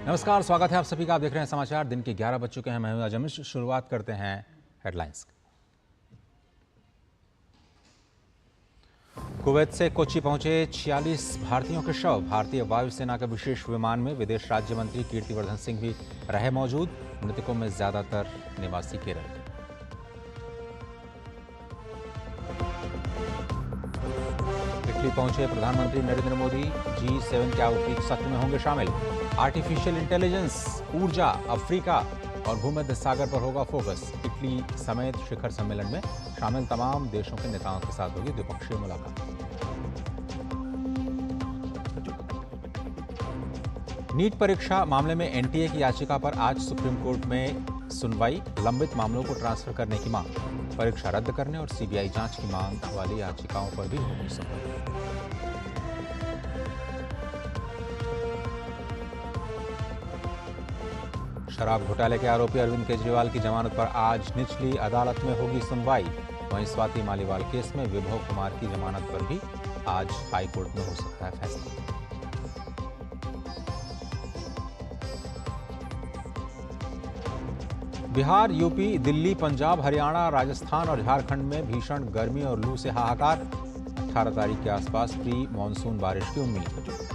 नमस्कार, स्वागत है आप सभी का। आप देख रहे हैं समाचार। दिन के 11 बज चुके हैं। मैं हूं अजमिश। शुरुआत करते हैं हेडलाइंस। कुवैत से कोच्चि पहुंचे 46 भारतीयों के शव। भारतीय वायुसेना के विशेष विमान में विदेश राज्य मंत्री कीर्तिवर्धन सिंह भी रहे मौजूद। मृतकों में ज्यादातर निवासी केरल के। इटली पहुंचे प्रधानमंत्री नरेंद्र मोदी। G7 के आउटरीच सत्र में होंगे शामिल। आर्टिफिशियल इंटेलिजेंस, ऊर्जा, अफ्रीका और भूमध्य सागर पर होगा फोकस। इटली समेत शिखर सम्मेलन में शामिल तमाम देशों के नेताओं के साथ होगी द्विपक्षीय मुलाकात। नीट परीक्षा मामले में एनटीए की याचिका पर आज सुप्रीम कोर्ट में सुनवाई। लंबित मामलों को ट्रांसफर करने की मांग, परीक्षा रद्द करने और सीबीआई जांच की मांग वाली याचिकाओं पर भी होगी सुनवाई। शराब घोटाले के आरोपी अरविंद केजरीवाल की जमानत पर आज निचली अदालत में होगी सुनवाई। वहीं स्वाति मालीवाल केस में विभव कुमार की जमानत पर भी आज हाईकोर्ट में हो सकता है फैसला। बिहार, यूपी, दिल्ली, पंजाब, हरियाणा, राजस्थान और झारखंड में भीषण गर्मी और लू से हाहाकार। 18 तारीख के आसपास प्री मानसून बारिश की उम्मीद।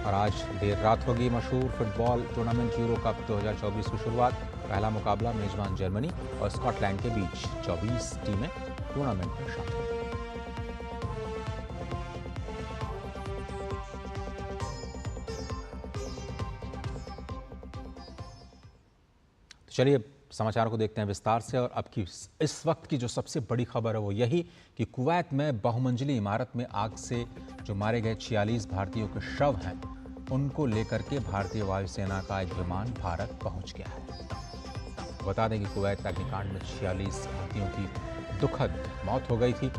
और आज देर रात होगी मशहूर फुटबॉल टूर्नामेंट यूरो कप 2024 की शुरुआत। पहला मुकाबला मेजबान जर्मनी और स्कॉटलैंड के बीच। 24 टीमें टूर्नामेंट में शामिल। चलिए समाचारों को देखते हैं विस्तार से। और अब की इस वक्त की जो सबसे बड़ी खबर है वो यही कि कुवैत में बहुमंजिली इमारत में आग से जो मारे गए 46 भारतीयों के शव हैं, उनको लेकर के भारतीय वायुसेना का एक विमान भारत पहुंच गया है। बता दें कि कुवैत अग्निकांड में 46 भारतीयों की दुखद मौत हो गई थी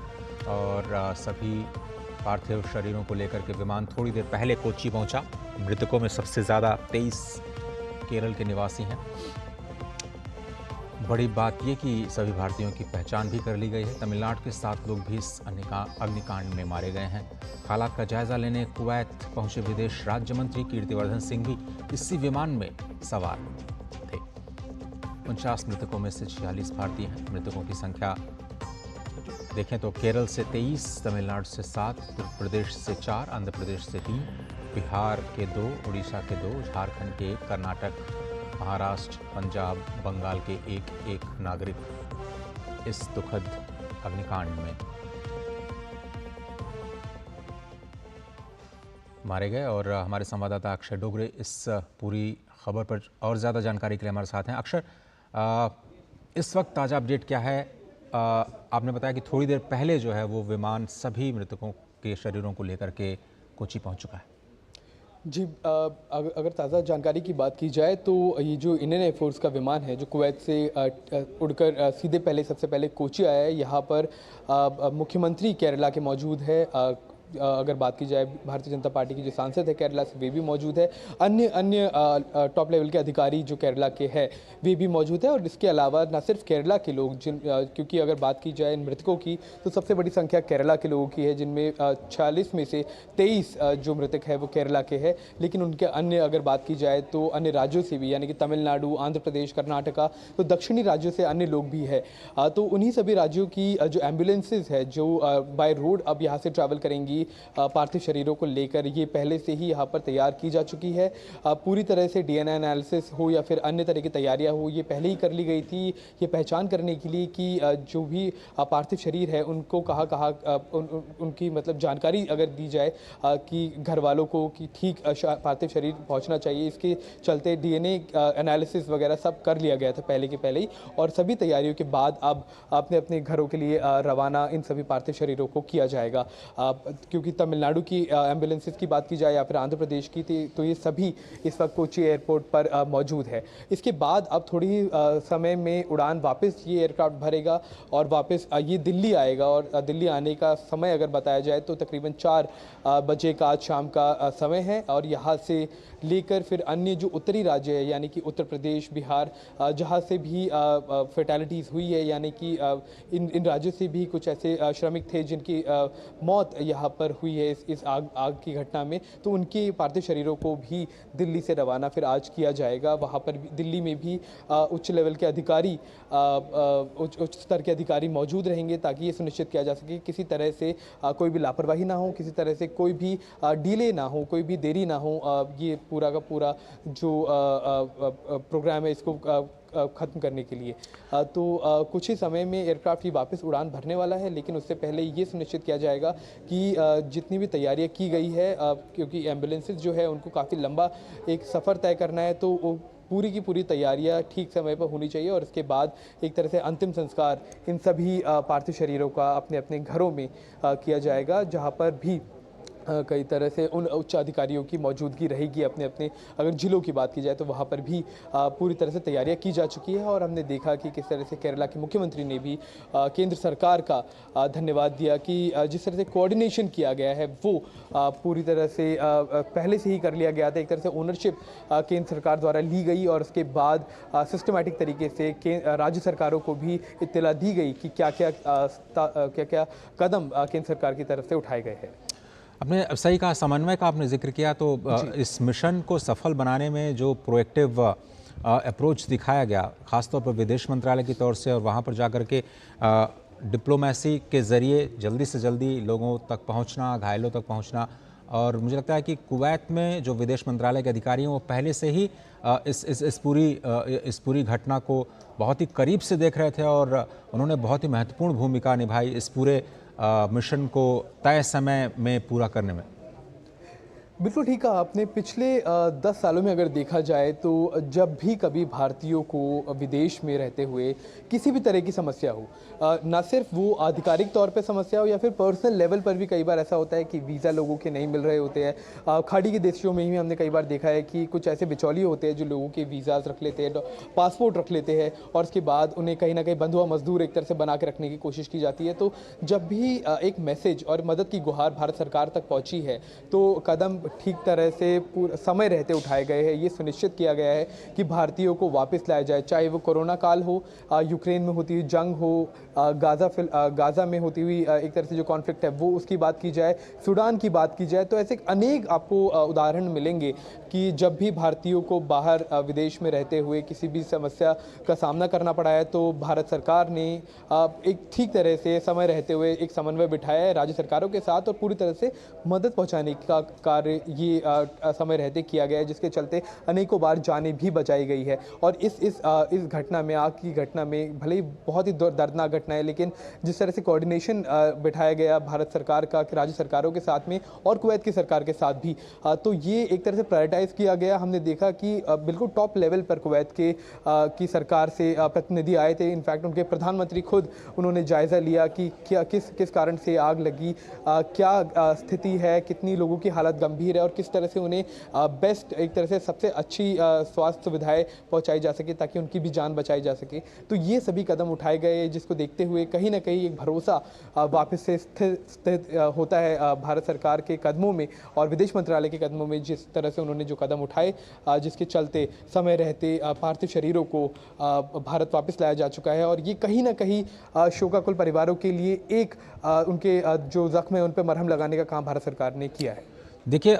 और सभी पार्थिव शरीरों को लेकर के विमान थोड़ी देर पहले कोच्चि पहुंचा। मृतकों में सबसे ज़्यादा 23 केरल के निवासी हैं। बड़ी बात यह कि सभी भारतीयों की पहचान भी कर ली गई है। तमिलनाडु के 7 लोग भी इस अग्निकांड में मारे गए हैं। हालात का जायजा लेने कुवैत पहुंचे विदेश राज्य मंत्री कीर्तिवर्धन सिंह भी इसी विमान में सवार थे। 49 मृतकों में से 46 भारतीय हैं। मृतकों की संख्या देखें तो केरल से 23, तमिलनाडु से 7, उत्तर प्रदेश से 4, आंध्र प्रदेश से 3, बिहार के 2, उड़ीसा के 2, झारखंड के 1, कर्नाटक, महाराष्ट्र, पंजाब, बंगाल के एक नागरिक इस दुखद अग्निकांड में मारे गए। और हमारे संवाददाता अक्षर डोगरे इस पूरी खबर पर और ज़्यादा जानकारी के लिए हमारे साथ हैं। अक्षर, इस वक्त ताज़ा अपडेट क्या है? आपने बताया कि थोड़ी देर पहले जो है वो विमान सभी मृतकों के शरीरों को लेकर के कोच्चि पहुंच चुका है। जी, अगर ताज़ा जानकारी की बात की जाए तो ये जो इंडियन एयरफोर्स का विमान है जो कुवैत से उड़कर सीधे सबसे पहले कोच्चि आया है। यहाँ पर मुख्यमंत्री केरला के मौजूद है। अगर बात की जाए भारतीय जनता पार्टी की जो सांसद है केरला से, वे भी मौजूद है। अन्य टॉप लेवल के अधिकारी जो केरला के हैं वे भी मौजूद है। और इसके अलावा न सिर्फ केरला के लोग क्योंकि अगर बात की जाए मृतकों की तो सबसे बड़ी संख्या केरला के लोगों की है, जिनमें 46 में से 23 जो मृतक है वो केरला के हैं। लेकिन उनके अन्य अगर बात की जाए तो अन्य राज्यों से भी, यानी कि तमिलनाडु, आंध्र प्रदेश, कर्नाटका, तो दक्षिणी राज्यों से अन्य लोग भी है। तो उन्हीं सभी राज्यों की जो एम्बुलेंसेज है जो बाय रोड अब यहाँ से ट्रैवल करेंगी पार्थिव शरीरों को लेकर, ये पहले से ही यहाँ पर तैयार की जा चुकी है। पूरी तरह से डीएनए एनालिसिस हो या फिर अन्य तरह की तैयारियां हो, ये पहले ही कर ली गई थी। ये पहचान करने के लिए कि जो भी पार्थिव शरीर है उनको कहाँ उनकी मतलब जानकारी अगर दी जाए कि घर वालों को कि ठीक पार्थिव शरीर पहुँचना चाहिए। इसके चलते डीएनए एनालिसिस वगैरह सब कर लिया गया था पहले के पहले ही। और सभी तैयारियों के बाद अब अपने अपने घरों के लिए रवाना इन सभी पार्थिव शरीरों को किया जाएगा। क्योंकि तमिलनाडु की एम्बुलेंसेस की बात की जाए या फिर आंध्र प्रदेश की तो ये सभी इस वक्त कोच्चि एयरपोर्ट पर मौजूद है। इसके बाद अब थोड़ी ही समय में उड़ान वापस ये एयरक्राफ्ट भरेगा और वापस ये दिल्ली आएगा। और दिल्ली आने का समय अगर बताया जाए तो तकरीबन 4 बजे का आज शाम का समय है। और यहाँ से लेकर फिर अन्य जो उत्तरी राज्य है यानी कि उत्तर प्रदेश, बिहार, जहाँ से भी फैटेलिटीज़ हुई है, यानी कि इन राज्यों से भी कुछ ऐसे श्रमिक थे जिनकी मौत यहाँ पर हुई है इस आग की घटना में, तो उनके पार्थिव शरीरों को भी दिल्ली से रवाना फिर आज किया जाएगा। वहाँ पर दिल्ली में भी उच्च लेवल के अधिकारी, उच्च स्तर के अधिकारी मौजूद रहेंगे, ताकि ये सुनिश्चित किया जा सके किसी तरह से कोई भी लापरवाही ना हो, किसी तरह से कोई भी डिले ना हो, कोई भी देरी ना हो। ये पूरा का पूरा जो प्रोग्राम है इसको ख़त्म करने के लिए। तो कुछ ही समय में एयरक्राफ्ट ही वापस उड़ान भरने वाला है, लेकिन उससे पहले ये सुनिश्चित किया जाएगा कि जितनी भी तैयारियां की गई है, क्योंकि एम्बुलेंसेज जो है उनको काफ़ी लंबा एक सफ़र तय करना है, तो वो पूरी की पूरी तैयारियां ठीक समय पर होनी चाहिए। और इसके बाद एक तरह से अंतिम संस्कार इन सभी पार्थिव शरीरों का अपने अपने घरों में किया जाएगा, जहाँ पर भी कई तरह से उन उच्च अधिकारियों की मौजूदगी रहेगी। अपने अपने अगर जिलों की बात की जाए तो वहाँ पर भी पूरी तरह से तैयारियां की जा चुकी है। और हमने देखा कि किस तरह से केरला के मुख्यमंत्री ने भी केंद्र सरकार का धन्यवाद दिया कि जिस तरह से कोऑर्डिनेशन किया गया है वो पूरी तरह से पहले से ही कर लिया गया था। एक तरह से ओनरशिप केंद्र सरकार द्वारा ली गई और उसके बाद सिस्टमैटिक तरीके से राज्य सरकारों को भी इत्तला दी गई कि क्या क्या कदम केंद्र सरकार की तरफ से उठाए गए हैं। आपने सही कहा, समन्वय का आपने जिक्र किया, तो इस मिशन को सफल बनाने में जो प्रोएक्टिव अप्रोच दिखाया गया, खासतौर पर विदेश मंत्रालय की तौर से, और वहाँ पर जाकर के डिप्लोमेसी के ज़रिए जल्दी से जल्दी लोगों तक पहुँचना, घायलों तक पहुँचना। और मुझे लगता है कि कुवैत में जो विदेश मंत्रालय के अधिकारी हैं वो पहले से ही इस पूरी घटना को बहुत ही करीब से देख रहे थे, और उन्होंने बहुत ही महत्वपूर्ण भूमिका निभाई इस पूरे मिशन को तय समय में पूरा करने में। बिल्कुल ठीक कहा आपने। पिछले 10 सालों में अगर देखा जाए तो जब भी कभी भारतीयों को विदेश में रहते हुए किसी भी तरह की समस्या हो, ना सिर्फ वो आधिकारिक तौर पे समस्या हो या फिर पर्सनल लेवल पर भी कई बार ऐसा होता है कि वीज़ा लोगों के नहीं मिल रहे होते हैं। खाड़ी के देशों में ही हमने कई बार देखा है कि कुछ ऐसे बिचौलिए होते हैं जो लोगों के वीज़ाज रख लेते हैं, पासपोर्ट रख लेते हैं, और उसके बाद उन्हें कहीं ना कहीं बंधुआ मजदूर एक तरह से बना के रखने की कोशिश की जाती है। तो जब भी एक मैसेज और मदद की गुहार भारत सरकार तक पहुँची है तो कदम ठीक तरह से समय रहते उठाए गए हैं। ये सुनिश्चित किया गया है कि भारतीयों को वापस लाया जाए, चाहे वो कोरोना काल हो, यूक्रेन में होती हुई जंग हो, गाज़ा में होती हुई एक तरह से जो कॉन्फ्लिक्ट है वो उसकी बात की जाए, सूडान की बात की जाए। तो ऐसे अनेक आपको उदाहरण मिलेंगे कि जब भी भारतीयों को बाहर विदेश में रहते हुए किसी भी समस्या का सामना करना पड़ा है तो भारत सरकार ने एक ठीक तरह से समय रहते हुए एक समन्वय बिठाया है राज्य सरकारों के साथ, और पूरी तरह से मदद पहुंचाने का कार्य ये समय रहते किया गया है, जिसके चलते अनेकों बार जानें भी बचाई गई है। और इस घटना में, आग की घटना में, भले ही बहुत ही दर्दनाक घटना है, लेकिन जिस तरह से कोऑर्डिनेशन बिठाया गया भारत सरकार का राज्य सरकारों के साथ में और कुवैत की सरकार के साथ भी, तो ये एक तरह से प्रायोरिटाइज किया गया। हमने देखा कि बिल्कुल टॉप लेवल पर कुवैत की सरकार से प्रतिनिधि आए थे। इनफैक्ट उनके प्रधानमंत्री खुद उन्होंने जायज़ा लिया कि क्या किस कारण से आग लगी, क्या स्थिति है, कितनी लोगों की हालत गंभीर है और किस तरह से उन्हें बेस्ट, एक तरह से सबसे अच्छी स्वास्थ्य सुविधाएं पहुंचाई जा सके ताकि उनकी भी जान बचाई जा सके। तो ये सभी कदम उठाए गए, जिसको देखते हुए कहीं ना कहीं एक भरोसा वापस से स्थित होता है भारत सरकार के कदमों में और विदेश मंत्रालय के कदमों में, जिस तरह से उन्होंने जो कदम उठाए, जिसके चलते समय रहते पार्थिव शरीरों को भारत वापस लाया जा चुका है। और ये कहीं ना कहीं शोकाकुल परिवारों के लिए एक उनके जो जख्म है उन पर मरहम लगाने का काम भारत सरकार ने किया है। देखिए,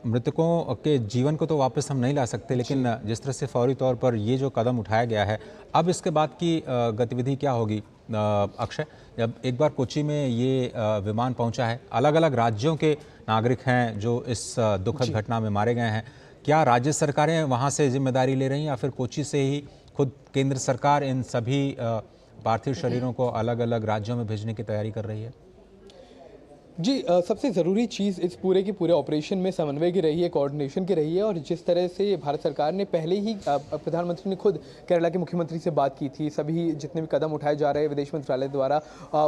मृतकों के जीवन को तो वापस हम नहीं ला सकते, लेकिन जिस तरह से फौरी तौर पर ये जो कदम उठाया गया है, अब इसके बाद की गतिविधि क्या होगी? अक्षय, जब एक बार कोच्चि में ये विमान पहुंचा है, अलग अलग राज्यों के नागरिक हैं जो इस दुखद घटना में मारे गए हैं, क्या राज्य सरकारें वहाँ से जिम्मेदारी ले रही हैं या फिर कोच्चि से ही खुद केंद्र सरकार इन सभी पार्थिव शरीरों को अलग अलग राज्यों में भेजने की तैयारी कर रही है? जी, सबसे ज़रूरी चीज़ इस पूरे के पूरे ऑपरेशन में समन्वय की रही है, कोऑर्डिनेशन की रही है। और जिस तरह से भारत सरकार ने पहले ही प्रधानमंत्री ने खुद केरला के मुख्यमंत्री से बात की थी, सभी जितने भी कदम उठाए जा रहे हैं विदेश मंत्रालय द्वारा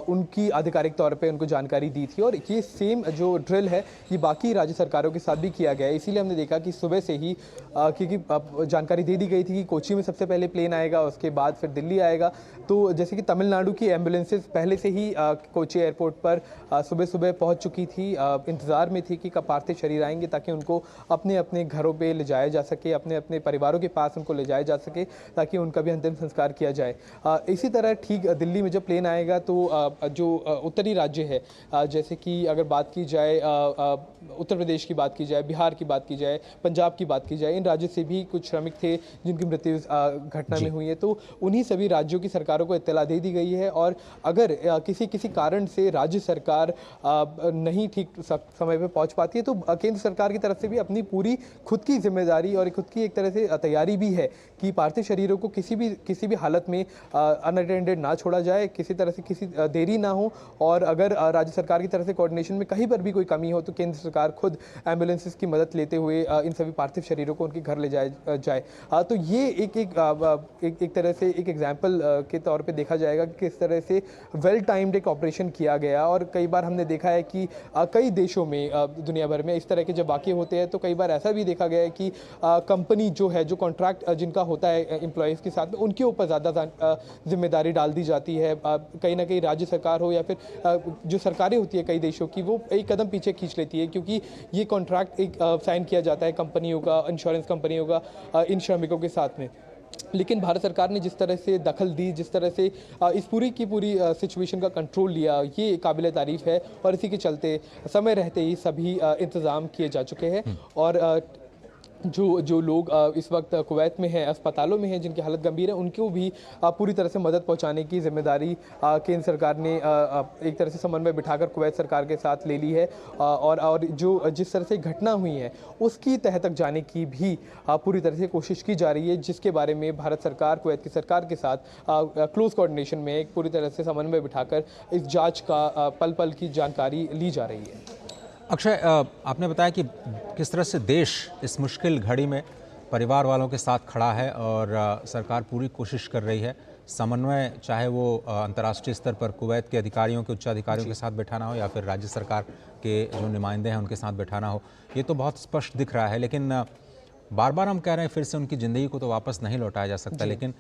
उनकी आधिकारिक तौर पे उनको जानकारी दी थी। और ये सेम जो ड्रिल है ये बाकी राज्य सरकारों के साथ भी किया गया है। इसीलिए हमने देखा कि सुबह से ही क्योंकि जानकारी दे दी गई थी कि कोच्चि में सबसे पहले प्लेन आएगा, उसके बाद फिर दिल्ली आएगा। तो जैसे कि तमिलनाडु की एम्बुलेंसेज पहले से ही कोच्चि एयरपोर्ट पर सुबह सुबह पहुंच चुकी थी, इंतज़ार में थी कि कब पार्थिव शरीर आएंगे ताकि उनको अपने अपने घरों पे ले जाया जा सके, अपने अपने परिवारों के पास उनको ले जाया जा सके ताकि उनका भी अंतिम संस्कार किया जाए। इसी तरह ठीक दिल्ली में जब प्लेन आएगा तो जो उत्तरी राज्य है, जैसे कि अगर बात की जाए उत्तर प्रदेश की बात की जाए, बिहार की बात की जाए, पंजाब की बात की जाए, इन राज्यों से भी कुछ श्रमिक थे जिनकी मृत्यु घटना में हुई है, तो उन्हीं सभी राज्यों की सरकारों को इत्तला दे दी गई है। और अगर किसी किसी कारण से राज्य सरकार नहीं ठीक समय पे पहुंच पाती है तो केंद्र सरकार की तरफ से भी अपनी पूरी खुद की जिम्मेदारी और खुद की एक तरह से तैयारी भी है कि पार्थिव शरीरों को किसी भी हालत में अनअटेंडेड ना छोड़ा जाए, किसी तरह से किसी देरी ना हो। और अगर राज्य सरकार की तरफ से कोऑर्डिनेशन में कहीं पर भी कोई कमी हो तो केंद्र सरकार खुद एम्बुलेंसेस की मदद लेते हुए इन सभी पार्थिव शरीरों को उनके घर ले जाए। तो ये एक तरह से एक एग्जाम्पल के तौर पे देखा जाएगा कि किस तरह से वेल टाइम्ड एक ऑपरेशन किया गया। और कई बार हमने देखा है कि कई देशों में दुनिया भर में इस तरह के जब वाक़ये होते हैं तो कई बार ऐसा भी देखा गया है कि कंपनी जो है, जो कॉन्ट्रैक्ट जिनका होता है एम्प्लॉयज़ के साथ में, उनके ऊपर ज़्यादा जिम्मेदारी डाल दी जाती है। कहीं ना कहीं राज्य सरकार हो या फिर जो सरकारें होती है कई देशों की, वो एक कदम पीछे खींच लेती है क्योंकि ये कॉन्ट्रैक्ट एक साइन किया जाता है कंपनियों का, इंश्योरेंस कंपनियों का इन श्रमिकों के साथ में। लेकिन भारत सरकार ने जिस तरह से दखल दी, जिस तरह से इस पूरी की पूरी सिचुएशन का कंट्रोल लिया, ये काबिल तारीफ़ है। और इसी के चलते समय रहते ही सभी इंतज़ाम किए जा चुके हैं। और जो लोग इस वक्त कुवैत में हैं, अस्पतालों में हैं, जिनकी हालत गंभीर है, उनको भी पूरी तरह से मदद पहुंचाने की जिम्मेदारी केंद्र सरकार ने एक तरह से समन्वय बिठाकर कुवैत सरकार के साथ ले ली है। और जो जिस तरह से घटना हुई है उसकी तह तक जाने की भी पूरी तरह से कोशिश की जा रही है, जिसके बारे में भारत सरकार कुवैत की सरकार के साथ क्लोज कोऑर्डिनेशन में एक पूरी तरह से समन्वय बिठाकर इस जाँच का पल पल की जानकारी ली जा रही है। अक्षय, आपने बताया कि किस तरह से देश इस मुश्किल घड़ी में परिवार वालों के साथ खड़ा है और सरकार पूरी कोशिश कर रही है समन्वय, चाहे वो अंतर्राष्ट्रीय स्तर पर कुवैत के अधिकारियों के उच्चाधिकारियों के साथ बैठाना हो या फिर राज्य सरकार के जो नुमाइंदे हैं उनके साथ बैठाना हो, ये तो बहुत स्पष्ट दिख रहा है। लेकिन बार बार हम कह रहे हैं फिर से उनकी ज़िंदगी को तो वापस नहीं लौटाया जा सकता, लेकिन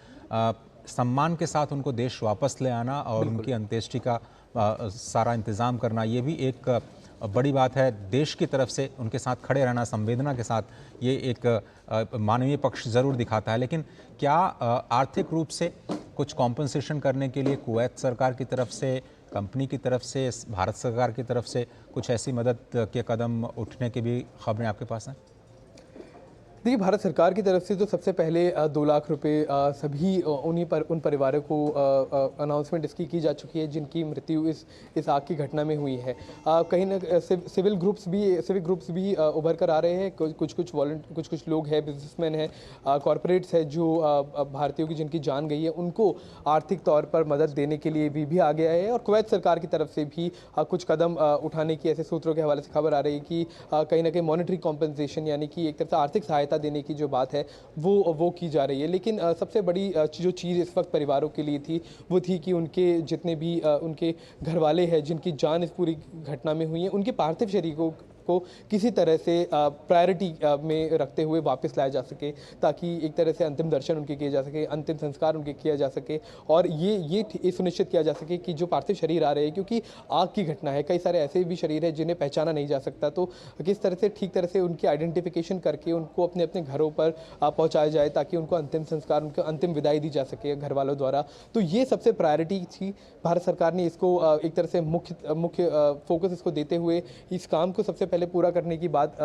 सम्मान के साथ उनको देश वापस ले आना और उनकी अंत्येष्टि का सारा इंतज़ाम करना, ये भी एक बड़ी बात है। देश की तरफ से उनके साथ खड़े रहना संवेदना के साथ, ये एक मानवीय पक्ष ज़रूर दिखाता है। लेकिन क्या आर्थिक रूप से कुछ कॉम्पनसेशन करने के लिए कुवैत सरकार की तरफ से, कंपनी की तरफ से, भारत सरकार की तरफ से कुछ ऐसी मदद के कदम उठने की भी खबरें आपके पास हैं? देखिए, भारत सरकार की तरफ से तो सबसे पहले 2 लाख रुपए सभी उन परिवारों को अनाउंसमेंट इसकी की जा चुकी है जिनकी मृत्यु इस आग की घटना में हुई है। कहीं ना सिविक ग्रुप्स भी उभर कर आ रहे हैं। कुछ लोग हैं, बिजनेसमैन हैं, कॉरपोरेट्स हैं जो भारतीयों की जिनकी जान गई है उनको आर्थिक तौर पर मदद देने के लिए भी आगे आए हैं। और कुवैत सरकार की तरफ से भी कुछ कदम उठाने की ऐसे सूत्रों के हवाले से खबर आ रही है कि कहीं ना कहीं मॉनेटरी कॉम्पनसेशन यानी कि एक तरह से आर्थिक सहायता देने की जो बात है वो की जा रही है। लेकिन सबसे बड़ी जो चीज़ इस वक्त परिवारों के लिए थी वो थी कि उनके जितने भी उनके घर वाले हैं जिनकी जान इस पूरी घटना में हुई है, उनके पार्थिव शरीरों को किसी तरह से प्रायोरिटी में रखते हुए वापस लाया जा सके, ताकि एक तरह से अंतिम दर्शन उनके किए जा सके, अंतिम संस्कार उनके किया जा सके। और ये सुनिश्चित किया जा सके कि जो पार्थिव शरीर आ रहे हैं, क्योंकि आग की घटना है, कई सारे ऐसे भी शरीर हैं जिन्हें पहचाना नहीं जा सकता, तो किस तरह से ठीक तरह से उनकी आइडेंटिफिकेशन करके उनको अपने अपने घरों पर पहुँचाया जाए ताकि उनको अंतिम संस्कार, उनको अंतिम विदाई दी जा सके घर वालों द्वारा। तो ये सबसे प्रायोरिटी थी। भारत सरकार ने इसको एक तरह से मुख्य फोकस इसको देते हुए इस काम को सबसे पहले पूरा करने की बात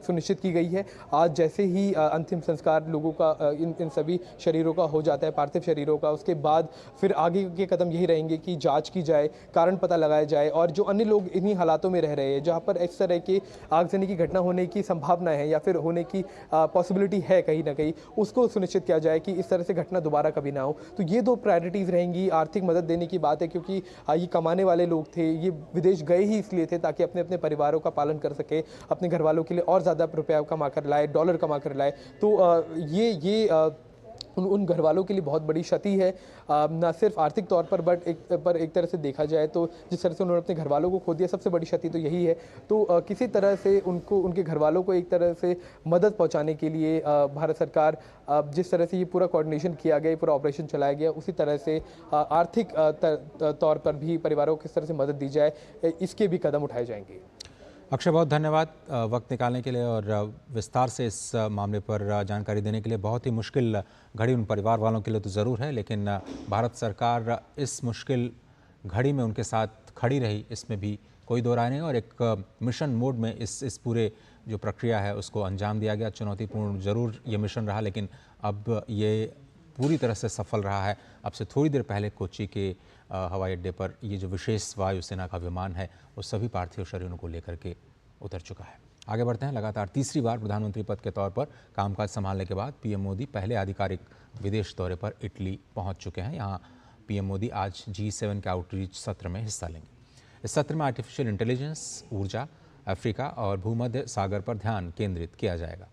सुनिश्चित की गई है। आज जैसे ही अंतिम संस्कार लोगों का इन सभी शरीरों का हो जाता है, पार्थिव शरीरों का, उसके बाद फिर आगे के कदम यही रहेंगे कि जांच की जाए, कारण पता लगाया जाए और जो अन्य लोग इन्हीं हालातों में रह रहे हैं जहां पर इस तरह के आगजनी की घटना होने की संभावना है या फिर होने की पॉसिबिलिटी है कहीं ना कहीं, उसको सुनिश्चित किया जाए कि इस तरह से घटना दोबारा कभी ना हो। तो ये 2 प्रायोरिटीज़ रहेंगी। आर्थिक मदद देने की बात है क्योंकि ये कमाने वाले लोग थे, ये विदेश गए ही इसलिए थे ताकि अपने अपने परिवारों का पालन कर सके, अपने घर वालों के लिए और ज़्यादा रुपया कमा कर लाए, डॉलर कमा कर लाए। तो ये उन घर वालों के लिए बहुत बड़ी क्षति है, ना सिर्फ आर्थिक तौर पर बट एक तरह से देखा जाए तो जिस तरह से उन्होंने अपने घर वालों को खो दिया, सबसे बड़ी क्षति तो यही है। तो किसी तरह से उनको, उनके घर वालों को एक तरह से मदद पहुंचाने के लिए भारत सरकार, जिस तरह से ये पूरा कोऑर्डिनेशन किया गया, पूरा ऑपरेशन चलाया गया, उसी तरह से आर्थिक तौर पर भी परिवारों को किस तरह से मदद दी जाए, इसके भी कदम उठाए जाएंगे। अक्षय, बहुत धन्यवाद वक्त निकालने के लिए और विस्तार से इस मामले पर जानकारी देने के लिए। बहुत ही मुश्किल घड़ी उन परिवार वालों के लिए तो ज़रूर है, लेकिन भारत सरकार इस मुश्किल घड़ी में उनके साथ खड़ी रही, इसमें भी कोई दो राय नहीं। और एक मिशन मोड में इस पूरे जो प्रक्रिया है उसको अंजाम दिया गया। चुनौतीपूर्ण ज़रूर ये मिशन रहा, लेकिन अब ये पूरी तरह से सफल रहा है। अब से थोड़ी देर पहले कोच्चि के हवाई अड्डे पर ये जो विशेष वायुसेना का विमान है वो सभी पार्थिव शरीरों को लेकर के उतर चुका है। आगे बढ़ते हैं। लगातार तीसरी बार प्रधानमंत्री पद के तौर पर कामकाज संभालने के बाद पीएम मोदी पहले आधिकारिक विदेश दौरे पर इटली पहुंच चुके हैं। यहाँ पीएम मोदी आज G7 के आउटरीच सत्र में हिस्सा लेंगे। इस सत्र में आर्टिफिशियल इंटेलिजेंस, ऊर्जा, अफ्रीका और भूमध्य सागर पर ध्यान केंद्रित किया जाएगा।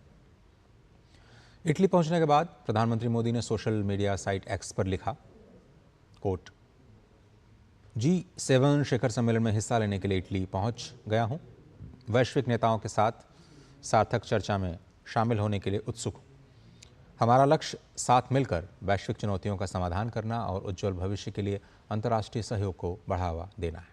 इटली पहुंचने के बाद प्रधानमंत्री मोदी ने सोशल मीडिया साइट एक्स पर लिखा, कोट, G7 शिखर सम्मेलन में हिस्सा लेने के लिए इटली पहुंच गया हूं। वैश्विक नेताओं के साथ सार्थक चर्चा में शामिल होने के लिए उत्सुक हूं। हमारा लक्ष्य साथ मिलकर वैश्विक चुनौतियों का समाधान करना और उज्जवल भविष्य के लिए अंतर्राष्ट्रीय सहयोग को बढ़ावा देना है।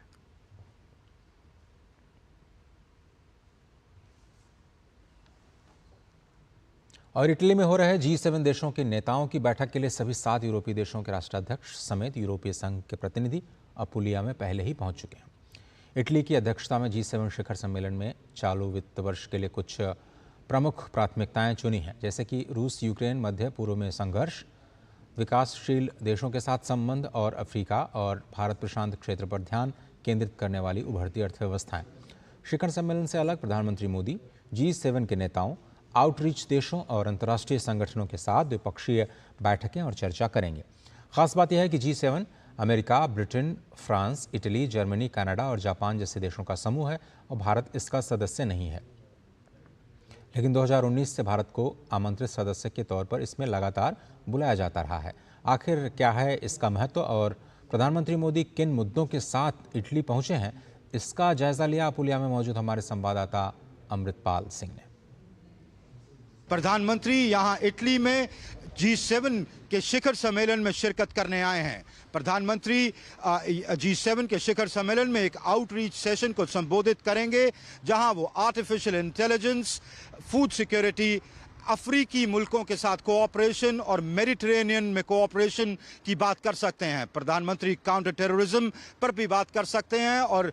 और इटली में हो रहे G7 देशों के नेताओं की बैठक के लिए सभी 7 यूरोपीय देशों के राष्ट्राध्यक्ष समेत यूरोपीय संघ के प्रतिनिधि अपुलिया में पहले ही पहुंच चुके हैं। इटली की अध्यक्षता में G7 शिखर सम्मेलन में चालू वित्त वर्ष के लिए कुछ प्रमुख प्राथमिकताएं चुनी हैं, जैसे कि रूस यूक्रेन मध्य पूर्व में संघर्ष, विकासशील देशों के साथ संबंध और अफ्रीका और भारत प्रशांत क्षेत्र पर ध्यान केंद्रित करने वाली उभरती अर्थव्यवस्थाएं। शिखर सम्मेलन से अलग प्रधानमंत्री मोदी G7 के नेताओं, आउटरीच देशों और अंतर्राष्ट्रीय संगठनों के साथ द्विपक्षीय बैठकें और चर्चा करेंगे। खास बात यह है कि G7 America, Britain, France, Italy, Germany, Canada और जापान जैसे देशों का समूह है और भारत इसका सदस्य नहीं है। लेकिन 2019 से भारत को आमंत्रित सदस्य के तौर पर इसमें लगातार बुलाया जाता रहा है। आखिर क्या है इसका महत्व और प्रधानमंत्री मोदी किन मुद्दों के साथ इटली पहुंचे हैं, इसका जायजा लिया अपुलिया में मौजूद हमारे संवाददाता अमृतपाल सिंह ने। प्रधानमंत्री यहां इटली में G7 के शिखर सम्मेलन में शिरकत करने आए हैं। प्रधानमंत्री G7 के शिखर सम्मेलन में एक आउटरीच सेशन को संबोधित करेंगे, जहां वो आर्टिफिशियल इंटेलिजेंस, फूड सिक्योरिटी, अफ्रीकी मुल्कों के साथ कोऑपरेशन और मेडिटेरेनियन में कोऑपरेशन की बात कर सकते हैं। प्रधानमंत्री काउंटर टेररिज्म पर भी बात कर सकते हैं और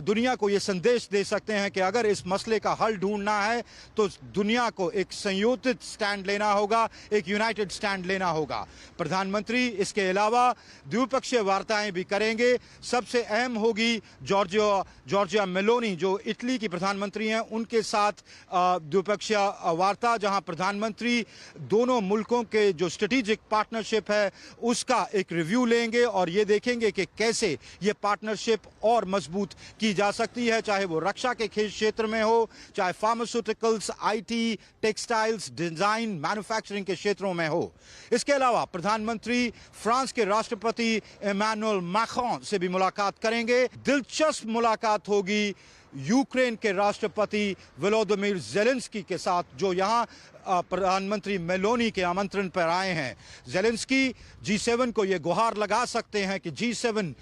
दुनिया को ये संदेश दे सकते हैं कि अगर इस मसले का हल ढूंढना है तो दुनिया को एक संयोजित स्टैंड लेना होगा, एक यूनाइटेड स्टैंड लेना होगा। प्रधानमंत्री इसके अलावा द्विपक्षीय वार्ताएं भी करेंगे। सबसे अहम होगी जॉर्जिया मेलोनी, जो इटली की प्रधानमंत्री हैं, उनके साथ द्विपक्षीय वार्ता, जहां प्रधानमंत्री दोनों मुल्कों के जो स्ट्रेटेजिक पार्टनरशिप है उसका एक रिव्यू लेंगे और ये देखेंगे कि कैसे ये पार्टनरशिप और मजबूत की जा सकती है, चाहे वो रक्षा के क्षेत्र में हो, चाहे pharmaceuticals, IT, textiles, design, manufacturing के क्षेत्रों में हो। इसके अलावा प्रधानमंत्री फ्रांस के राष्ट्रपति इमैनुअल मैक्रोन से भी मुलाकात करेंगे। दिलचस्प मुलाकात होगी यूक्रेन के राष्ट्रपति वोलोदिमीर ज़ेलेंस्की के साथ, जो यहाँ प्रधानमंत्री मेलोनी के आमंत्रण पर आए हैं। ज़ेलेंस्की G7 को ये गुहार लगा सकते हैं कि G7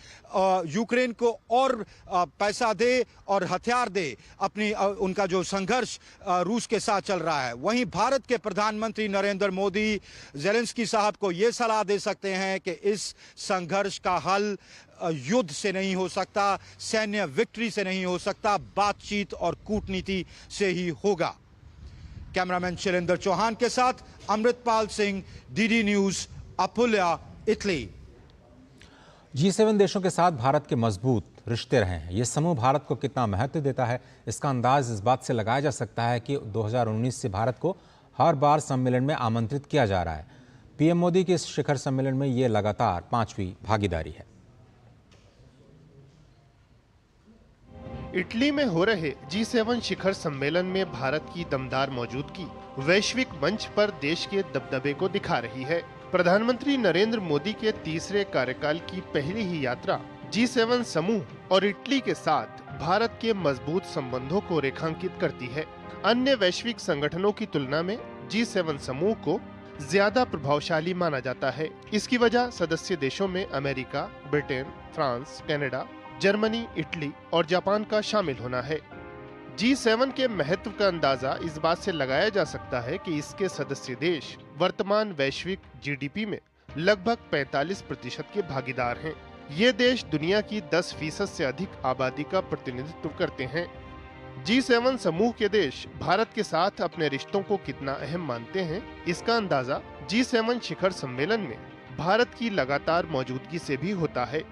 यूक्रेन को और पैसा दे और हथियार दे, अपनी उनका जो संघर्ष रूस के साथ चल रहा है। वहीं भारत के प्रधानमंत्री नरेंद्र मोदी ज़ेलेंस्की साहब को ये सलाह दे सकते हैं कि इस संघर्ष का हल युद्ध से नहीं हो सकता, सैन्य विक्ट्री से नहीं हो सकता, बातचीत और कूटनीति से ही होगा। कैमरामैन शैलेंद्र चौहान के साथ Amritpal Singh, DD news, Apulia, Italy. G7 देशों के साथ भारत के मजबूत रिश्ते रहे हैं। ये समूह भारत को कितना महत्व देता है, इसका अंदाज इस बात से लगाया जा सकता है कि 2019 से भारत को हर बार सम्मेलन में आमंत्रित किया जा रहा है। पीएम मोदी के इस शिखर सम्मेलन में ये लगातार 5वीं भागीदारी है। इटली में हो रहे G7 शिखर सम्मेलन में भारत की दमदार मौजूदगी वैश्विक मंच पर देश के दबदबे को दिखा रही है। प्रधानमंत्री नरेंद्र मोदी के तीसरे कार्यकाल की पहली ही यात्रा G7 समूह और इटली के साथ भारत के मजबूत संबंधों को रेखांकित करती है। अन्य वैश्विक संगठनों की तुलना में G7 समूह को ज्यादा प्रभावशाली माना जाता है। इसकी वजह सदस्य देशों में America, Britain, France, Canada, Germany, Italy और जापान का शामिल होना है। G7 के महत्व का अंदाजा इस बात से लगाया जा सकता है कि इसके सदस्य देश वर्तमान वैश्विक जीडीपी में लगभग 45% के भागीदार हैं। ये देश दुनिया की 10% से अधिक आबादी का प्रतिनिधित्व करते हैं। G7 समूह के देश भारत के साथ अपने रिश्तों को कितना अहम मानते हैं, इसका अंदाजा G7 शिखर सम्मेलन में भारत की लगातार मौजूदगी से भी होता है।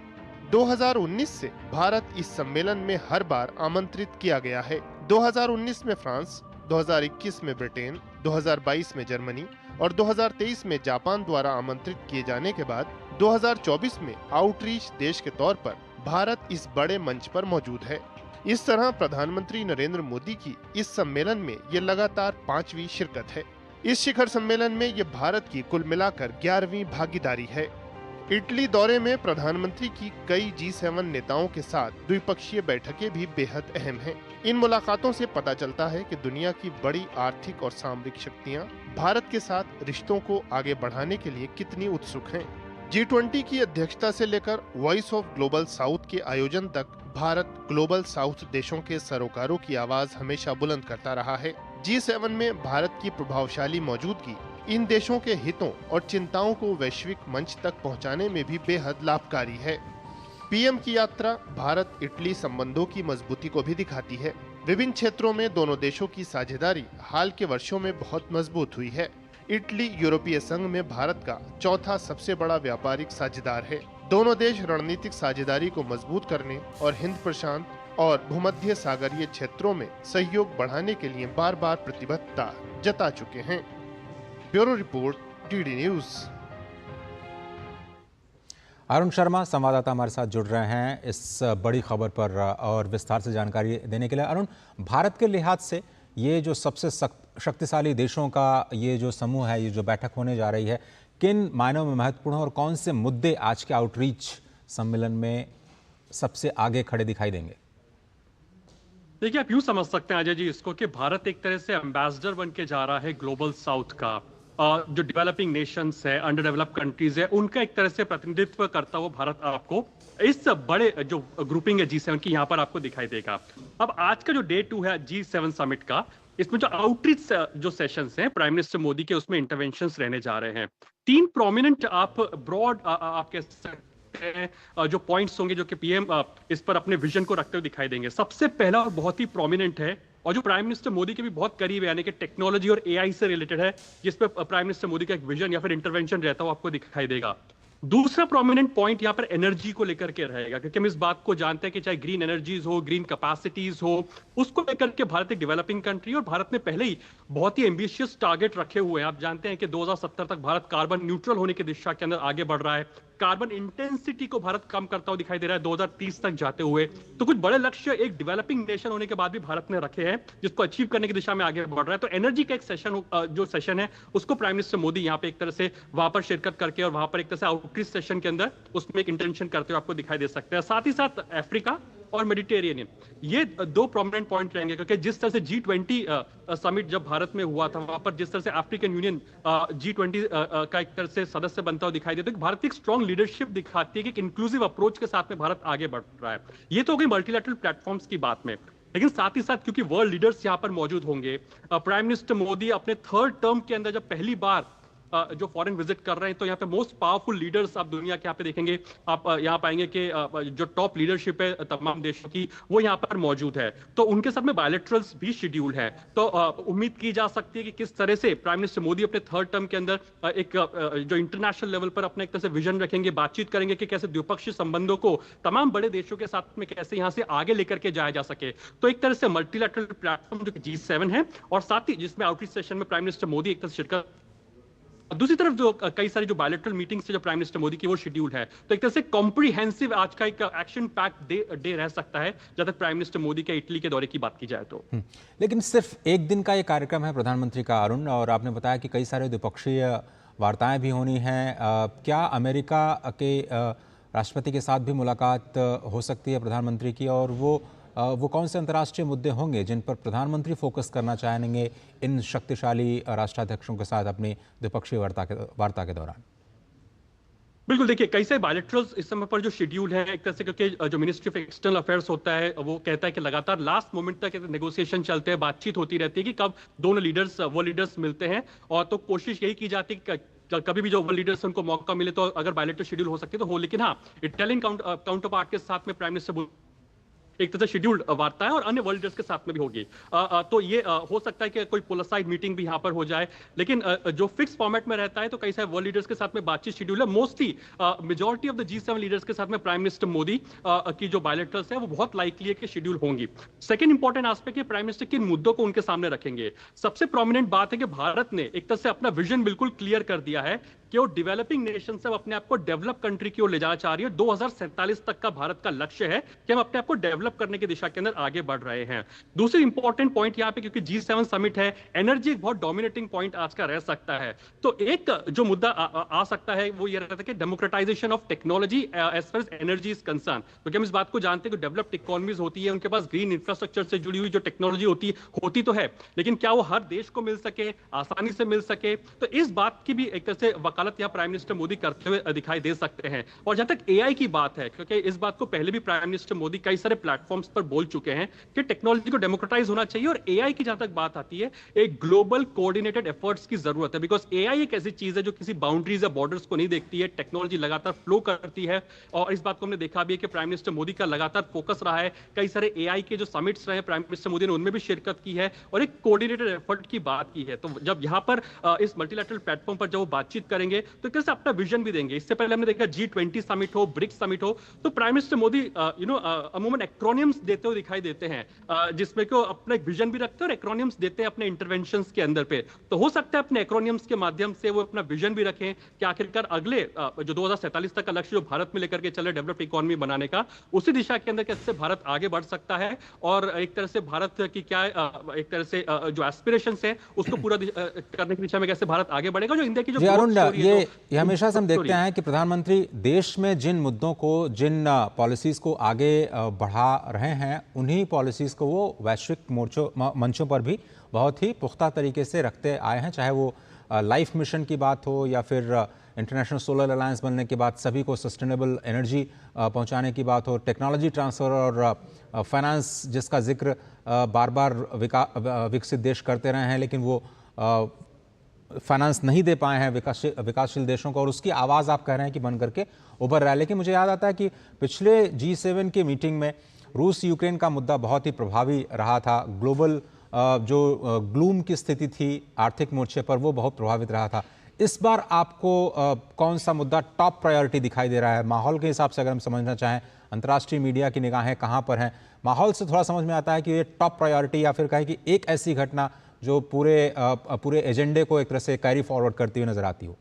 2019 से भारत इस सम्मेलन में हर बार आमंत्रित किया गया है। 2019 में फ्रांस, 2021 में ब्रिटेन, 2022 में जर्मनी और 2023 में जापान द्वारा आमंत्रित किए जाने के बाद 2024 में आउटरीच देश के तौर पर भारत इस बड़े मंच पर मौजूद है। इस तरह प्रधानमंत्री नरेंद्र मोदी की इस सम्मेलन में ये लगातार 5वीं शिरकत है। इस शिखर सम्मेलन में ये भारत की कुल मिलाकर 11वीं भागीदारी है। इटली दौरे में प्रधानमंत्री की कई G7 नेताओं के साथ द्विपक्षीय बैठकें भी बेहद अहम हैं। इन मुलाकातों से पता चलता है कि दुनिया की बड़ी आर्थिक और सामरिक शक्तियां भारत के साथ रिश्तों को आगे बढ़ाने के लिए कितनी उत्सुक हैं। G20 की अध्यक्षता से लेकर वॉइस ऑफ ग्लोबल साउथ के आयोजन तक भारत ग्लोबल साउथ देशों के सरोकारों की आवाज हमेशा बुलंद करता रहा है। G7 में भारत की प्रभावशाली मौजूदगी इन देशों के हितों और चिंताओं को वैश्विक मंच तक पहुंचाने में भी बेहद लाभकारी है। पीएम की यात्रा भारत इटली संबंधों की मजबूती को भी दिखाती है। विभिन्न क्षेत्रों में दोनों देशों की साझेदारी हाल के वर्षों में बहुत मजबूत हुई है। इटली यूरोपीय संघ में भारत का चौथा सबसे बड़ा व्यापारिक साझेदार है। दोनों देश रणनीतिक साझेदारी को मजबूत करने और हिंद प्रशांत और भूमध्य सागरीय क्षेत्रों में सहयोग बढ़ाने के लिए बार बार प्रतिबद्धता जता चुके हैं। Bureau report, DD news. Arun Sharma संवाददाता हमारे साथ जुड़ रहे हैं इस बड़ी खबर पर और विस्तार से जानकारी देने के लिए। अरुण, भारत के लिहाज से ये जो सबसे शक्तिशाली देशों का ये जो समूह है, ये जो बैठक होने जा रही है, किन मायनों में महत्वपूर्ण है और कौन से मुद्दे आज के आउटरीच सम्मेलन में सबसे आगे खड़े दिखाई देंगे? देखिए, आप यूं समझ सकते हैं अजय जी इसको कि भारत एक तरह से एम्बेसडर बन के जा रहा है ग्लोबल साउथ का। जो डेवलपिंग नेशंस है, अंडर डेवलप्ड कंट्रीज है, उनका एक तरह से प्रतिनिधित्व करता हुआ भारत आपको इस बड़े जो ग्रुपिंग है G7 की यहाँ पर आपको दिखाई देगा। अब आज का जो डे 2 है G7 समिट का, इसमें जो आउटरीच जो सेशंस हैं प्राइम मिनिस्टर मोदी के, उसमें इंटरवेंशंस रहने जा रहे हैं। 3 प्रोमिनेंट आप ब्रॉड आप कह सकते हैं जो पॉइंट्स होंगे जो कि पीएम इस पर अपने विजन को रखते हुए दिखाई देंगे। सबसे पहला और बहुत ही प्रोमिनेंट है और जो प्राइम मिनिस्टर मोदी के भी बहुत करीब है, यानी कि टेक्नोलॉजी और एआई से रिलेटेड है, जिस पे प्राइम मिनिस्टर मोदी का एक विजन या फिर इंटरवेंशन रहता है, वो आपको दिखाई देगा। दूसरा प्रोमिनेंट पॉइंट यहाँ पर एनर्जी को लेकर के रहेगा, क्योंकि हम इस बात को जानते हैं कि चाहे ग्रीन एनर्जीज हो, ग्रीन कैपेसिटीज हो, उसको लेकर के भारत एक डेवलपिंग कंट्री और भारत ने पहले ही बहुत ही एम्बिशियस टारगेट रखे हुए हैं। आप जानते हैं कि 2070 तक भारत कार्बन न्यूट्रल होने की दिशा के अंदर आगे बढ़ रहा है। कार्बन इंटेंसिटी को भारत कम करता हुआ दिखाई दे रहा है 2030 तक जाते हुए। तो कुछ बड़े लक्ष्य एक डेवलपिंग नेशन होने के बाद भी भारत ने रखे हैं, जिसको अचीव करने की दिशा में आगे बढ़ रहा है। तो एनर्जी का एक सेशन जो सेशन है, उसको प्राइम मिनिस्टर मोदी यहाँ पे एक तरह से वहां पर शिरकत करके और वहां पर एक तरह से आउटरीच सेशन के अंदर उसमें एक इंटेंशन करते हुए आपको दिखाई दे सकते हैं। साथ ही साथ अफ्रीका और मेडिटेरियन, ये 2 प्रोमिनेंट पॉइंट रहेंगे, क्योंकि जिस तरह से G20 समिट जब भारत में हुआ था, वहां पर जिस तरह से अफ्रीकन यूनियन G20 का एक तरह से सदस्य बनता हुआ दिखाई देता है, भारत की एक स्ट्रॉन्ग लीडरशिप दिखाती है कि एक इंक्लूसिव अप्रोच के साथ में भारत आगे बढ़ रहा है। ये तो हो गई मल्टीलैटरल प्लेटफॉर्म्स की बात में, लेकिन साथ ही साथ क्योंकि वर्ल्ड लीडर्स यहाँ पर मौजूद होंगे, प्राइम मिनिस्टर मोदी अपने 3rd टर्म के अंदर जब पहली बार जो फॉरेन विजिट कर रहे हैं, तो यहाँ पे मोस्ट पावरफुल लीडर्स आप दुनिया के यहाँ पे देखेंगे, आप यहाँ पाएंगे कि जो टॉप लीडरशिप है तमाम देशों की, वो यहाँ पर मौजूद है। तो उनके साथ में बायलैटरल्स भी शेड्यूल है। तो उम्मीद की जा सकती है कि किस तरह से प्राइम मिनिस्टर मोदी अपने 3rd टर्म के अंदर एक जो इंटरनेशनल लेवल पर अपने एक तरह से विजन रखेंगे, बातचीत करेंगे कि कैसे द्विपक्षीय संबंधों को तमाम बड़े देशों के साथ में कैसे यहाँ से आगे लेकर के जाया जा सके। तो एक तरह से मल्टीलैटरल प्लेटफॉर्म जो G7 है, और साथ ही जिसमें आउटरीच सेशन में प्राइम मिनिस्टर मोदी एक तरह से शिरकत, दूसरी तरफ जो कई सारी जो बायलैटरल मीटिंग्स जो प्राइम मिनिस्टर मोदी की वो शेड्यूल है। तो एक तरह से कॉम्प्रिहेंसिव आज का एक एक्शन पैक्ड डे रह सकता है जब तक प्राइम मिनिस्टर मोदी के इटली के दौरे की बात की जाए तो। लेकिन सिर्फ एक दिन का ये कार्यक्रम है प्रधानमंत्री का, अरुण, और आपने बताया कि कई सारे द्विपक्षीय वार्ताएं भी होनी हैं। क्या अमेरिका के राष्ट्रपति के साथ भी मुलाकात हो सकती है प्रधानमंत्री की, और वो कौन से अंतर्राष्ट्रीय मुद्दे होंगे जिन पर प्रधानमंत्री फोकस करना चाहेंगे इन शक्तिशाली राष्ट्राध्यक्षों के साथ अपनी द्विपक्षीय वार्ता के दौरान? बिल्कुल, देखिए कई सारे बायलैटरल्स इस समय पर जो शेड्यूल है एक तरह से, क्योंकि जो मिनिस्ट्री ऑफ एक्सटर्नल अफेयर्स होता है वो कहता है कि लगातार लास्ट मोमेंट तक नेगोशिएशन चलते हैं, बातचीत होती रहती है कि कब दोनों लीडर्स मिलते हैं, और तो कोशिश यही की जाती है कि कभी भी जो वर्ल्ड लीडर्स उनको मौका मिले तो अगर बायलैटरल शेड्यूल हो सकती है तो हो। लेकिन हाँ, इटालियन काउंटर पार्ट के साथ में प्राइम मिनिस्टर एक तरह से शेड्यूल्ड वार्ता है और अन्य वर्ल्ड लीडर्स के साथ में भी होगी। तो ये हो सकता है कि कोई पोलसाइड मीटिंग भी यहाँ पर हो जाए, लेकिन जो फिक्स फॉर्मेट में रहता है तो कई सारे वर्ल्ड लीडर्स के साथ में बातचीत शेड्यूल है। Mostly majority of the G7 leaders के साथ में प्राइम मिनिस्टर मोदी की जो बायलैटरल्स है वो बहुत लाइकली है कि शेड्यूल होंगी। सेकंड इंपॉर्टेंट एस्पेक्ट है प्राइम मिनिस्टर किन मुद्दों को उनके सामने रखेंगे। सबसे प्रोमिनेंट बात है कि भारत ने एक तरह से अपना विजन बिल्कुल क्लियर कर दिया है कि वो डेवलपिंग नेशन से अपने आप को डेवलप कंट्री की ओर ले जाना चाह रही है। 2047 तक का भारत का लक्ष्य है कि हम अपने आप को डेवलप करने की दिशा के अंदर आगे बढ़ रहे हैं। दूसरी इंपॉर्टेंट पॉइंट यहाँ पे, क्योंकि G7 समिट है, एनर्जी एक बहुत डोमिनेटिंग पॉइंट आज का रह सकता है। तो एक जो मुद्दा आ सकता है वो ये रहता है कि democratisation of technology as far as energy is concern, क्योंकि हम इस बात को जानते हैं कि डेवलप्ड इकोनॉमीज होती है, उनके पास ग्रीन इंफ्रास्ट्रक्चर से जुड़ी हुई जो टेक्नोलॉजी होती तो है, लेकिन क्या वो हर देश को मिल सके, आसानी से मिल सके, तो इस बात की भी एक तरह से वकालत यहाँ प्राइम मिनिस्टर मोदी करते हुए दिखाई दे सकते हैं। और जहां तक एआई की बात है, क्योंकि इस बात को पहले भी प्राइम मिनिस्टर मोदी कई सारे प्लेटफॉर्म्स पर बोल चुके हैं कि टेक्नोलॉजी को डेमोक्रेटाइज होना चाहिए, और एआई की जहां तक बात आती है एक ग्लोबल कोऑर्डिनेटेड एफर्ट्स की जरूरत है, बिकॉज एआई एक ऐसी चीज है जो किसी बाउंड्रीज या बॉर्डर्स को नहीं देखती है, टेक्नोलॉजी लगातार फ्लो करती है। और इस बात को हमने देखा भी है कि प्राइम मिनिस्टर मोदी का लगातार फोकस रहा है, कई सारे एआई के जो समिट्स रहे प्राइम मिनिस्टर मोदी ने उनमें भी शिरकत की है और एक कोऑर्डिनेटेड एफर्ट की बात की है। तो जब यहां पर इस मल्टीलैटरल प्लेटफॉर्म पर जब वो बातचीत करेंगे तो कैसे अपना विजन भी देंगे। इससे पहले हमने देखा G20 समिट हो, ब्रिक्स समिट हो, तो प्राइम मिनिस्टर मोदी अमूमन एक्रोनियम्स देते हुए दिखाई देते हैं, जिसमें कि अपना एक विजन भी रखते हैं और एक्रोनियम्स देते हैं अपने इंटरवेंशंस के अंदर पे। तो हो सकता है अपने एक्रोनियम्स के माध्यम से वो अपना विजन भी रखें कि आखिरकार अगले जो 2047 तक का लक्ष्य जो भारत में लेकर के चले डेवलप्ड इकोनॉमी बनाने का, उसी दिशा के अंदर कैसे भारत आगे बढ़ सकता है, और एक तरह से भारत की क्या एक तरह से जो एस्पिरेशंस है उसको पूरा करने की दिशा में कैसे भारत आगे बढ़ेगा। जो इंडिया की जो अरुण, ये हमेशा से हम देखते हैं कि प्रधानमंत्री देश में जिन मुद्दों को, जिन पॉलिसीज को आगे बढ़ा रहे हैं, उन्हीं पॉलिसीज को वो वैश्विक मंचों पर भी बहुत ही पुख्ता तरीके से रखते आए हैं, चाहे वो लाइफ मिशन की बात हो या फिर इंटरनेशनल सोलर अलायंस बनने के बाद सभी को सस्टेनेबल एनर्जी पहुंचाने की बात हो, टेक्नोलॉजी ट्रांसफर और फाइनेंस जिसका जिक्र बार बार विकसित देश करते रहे हैं, लेकिन वो फाइनेंस नहीं दे पाए हैं विकासशील देशों को, और उसकी आवाज़ आप कह रहे हैं कि बन करके उभर रहा है। लेकिन मुझे याद आता है कि पिछले G7 की मीटिंग में रूस यूक्रेन का मुद्दा बहुत ही प्रभावी रहा था। ग्लोबल जो ग्लूम की स्थिति थी आर्थिक मोर्चे पर, वो बहुत प्रभावित रहा था। इस बार आपको कौन सा मुद्दा टॉप प्रायोरिटी दिखाई दे रहा है? माहौल के हिसाब से अगर हम समझना चाहें, अंतर्राष्ट्रीय मीडिया की निगाहें कहाँ पर हैं? माहौल से थोड़ा समझ में आता है कि ये टॉप प्रायोरिटी, या फिर कहें कि एक ऐसी घटना जो पूरे एजेंडे को एक तरह से कैरी फॉरवर्ड करती हुई नजर आती हो।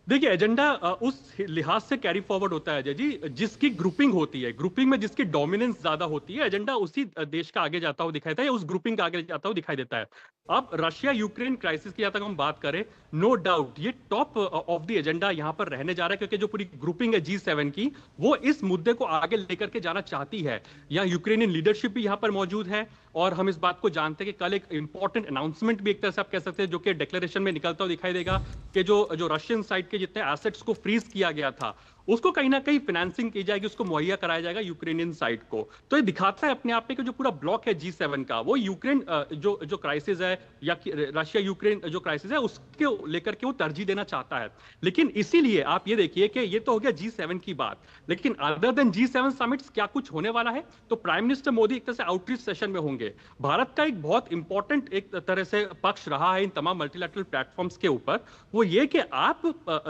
देखिए, एजेंडा उस लिहाज से कैरी फॉरवर्ड होता है अजय जी, जिसकी ग्रुपिंग होती है, ग्रुपिंग में जिसकी डोमिनेंस ज्यादा होती है, एजेंडा उसी देश का आगे जाता हुआ दिखाई देता है, उस ग्रुपिंग का आगे जाता हुआ दिखाई देता है। अब रशिया यूक्रेन क्राइसिस की जहां तक हम बात करें, नो डाउट ये टॉप ऑफ द एजेंडा यहां पर रहने जा रहा है, क्योंकि जो पूरी ग्रुपिंग है G7 की, वो इस मुद्दे को आगे लेकर के जाना चाहती है। यहाँ यूक्रेनियन लीडरशिप भी यहाँ पर मौजूद है, और हम इस बात को जानते हैं कि कल एक इंपॉर्टेंट अनाउंसमेंट भी एक तरह से आप कह सकते हैं जो कि डिक्लेरेशन में निकलता हुआ दिखाई देगा कि जो रशियन साइड के जितने एसेट्स को फ्रीज किया गया था उसको कहीं ना कहीं फाइनेंसिंग की जाएगी, उसको मुहैया कराया जाएगा यूक्रेनियन साइड को। तो ये दिखाता है अपने आप में कि जो पूरा ब्लॉक है G7 का, वो यूक्रेन जो क्राइसिस है या रशिया यूक्रेन जो क्राइसिस है उसके लेकर के वो तरजीह देना चाहता है। लेकिन इसीलिए आप ये देखिए कि ये तो हो गया G7 की बात, लेकिन अदर देन G7 समिट्स क्या कुछ होने वाला है, तो प्राइम मिनिस्टर मोदी एक तरह से आउटरीच सेशन में होंगे। भारत का एक बहुत इंपॉर्टेंट एक तरह से पक्ष रहा है इन तमाम मल्टीलैटरल प्लेटफॉर्म्स के ऊपर, वो ये कि आप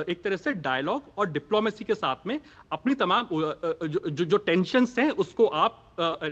एक तरह से डायलॉग और डिप्लोमेसी के साथ में अपनी तमाम जो टेंशन्स हैं उसको आप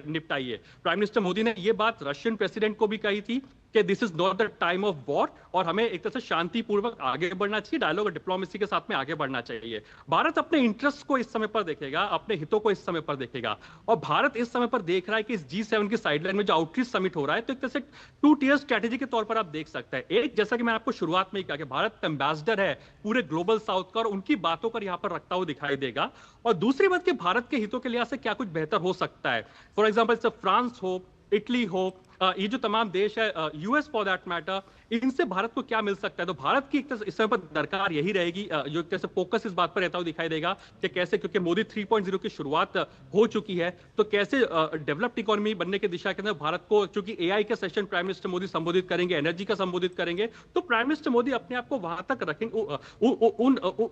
निपटाइए। प्राइम मिनिस्टर मोदी ने ये बात रशियन प्रेसिडेंट को भी कही थी कि this is not the time of war और हमें एक तरह से शांतिपूर्वक आगे बढ़ना चाहिए, डायलॉग और डिप्लोमेसी के साथ में आगे बढ़ना चाहिए। भारत अपने इंटरेस्ट को इस समय पर देखेगा, अपने हितों को इस समय पर देखेगा, और भारत इस समय पर देख रहा है कि इस G7 की साइडलाइन में जो आउटरीच समिट हो रहा है, तो एक तरह से 2 टियर स्ट्रेटेजी के तौर पर आप देख सकते हैं। एक, जैसा कि मैं आपको शुरुआत में ही कहा कि भारत एम्बेसडर है पूरे ग्लोबल साउथ का और उनकी बातों को यहां पर रखता हुआ दिखाई देगा, और दूसरी बात कि भारत के हितों के लिहाज से क्या कुछ बेहतर हो सकता है। फॉर एग्जाम्पल फ्रांस हो, इटली हो, ये जो तमाम देश है, यूएस फॉर दैट मैटर, इनसे भारत को क्या मिल सकता है। तो भारत की एक तरह इस समय पर दरकार यही रहेगी, जो एक तरह से फोकस इस बात पर रहता हुआ दिखाई देगा कि कैसे, क्योंकि मोदी 3.0 की शुरुआत हो चुकी है, तो कैसे डेवलप्ड इकोनॉमी बनने की दिशा के अंदर भारत को, चूंकि एआई का सेशन प्राइम मिनिस्टर मोदी संबोधित करेंगे, एनर्जी का संबोधित करेंगे, तो प्राइम मिनिस्टर मोदी अपने आप को वहां तक रखेंगे,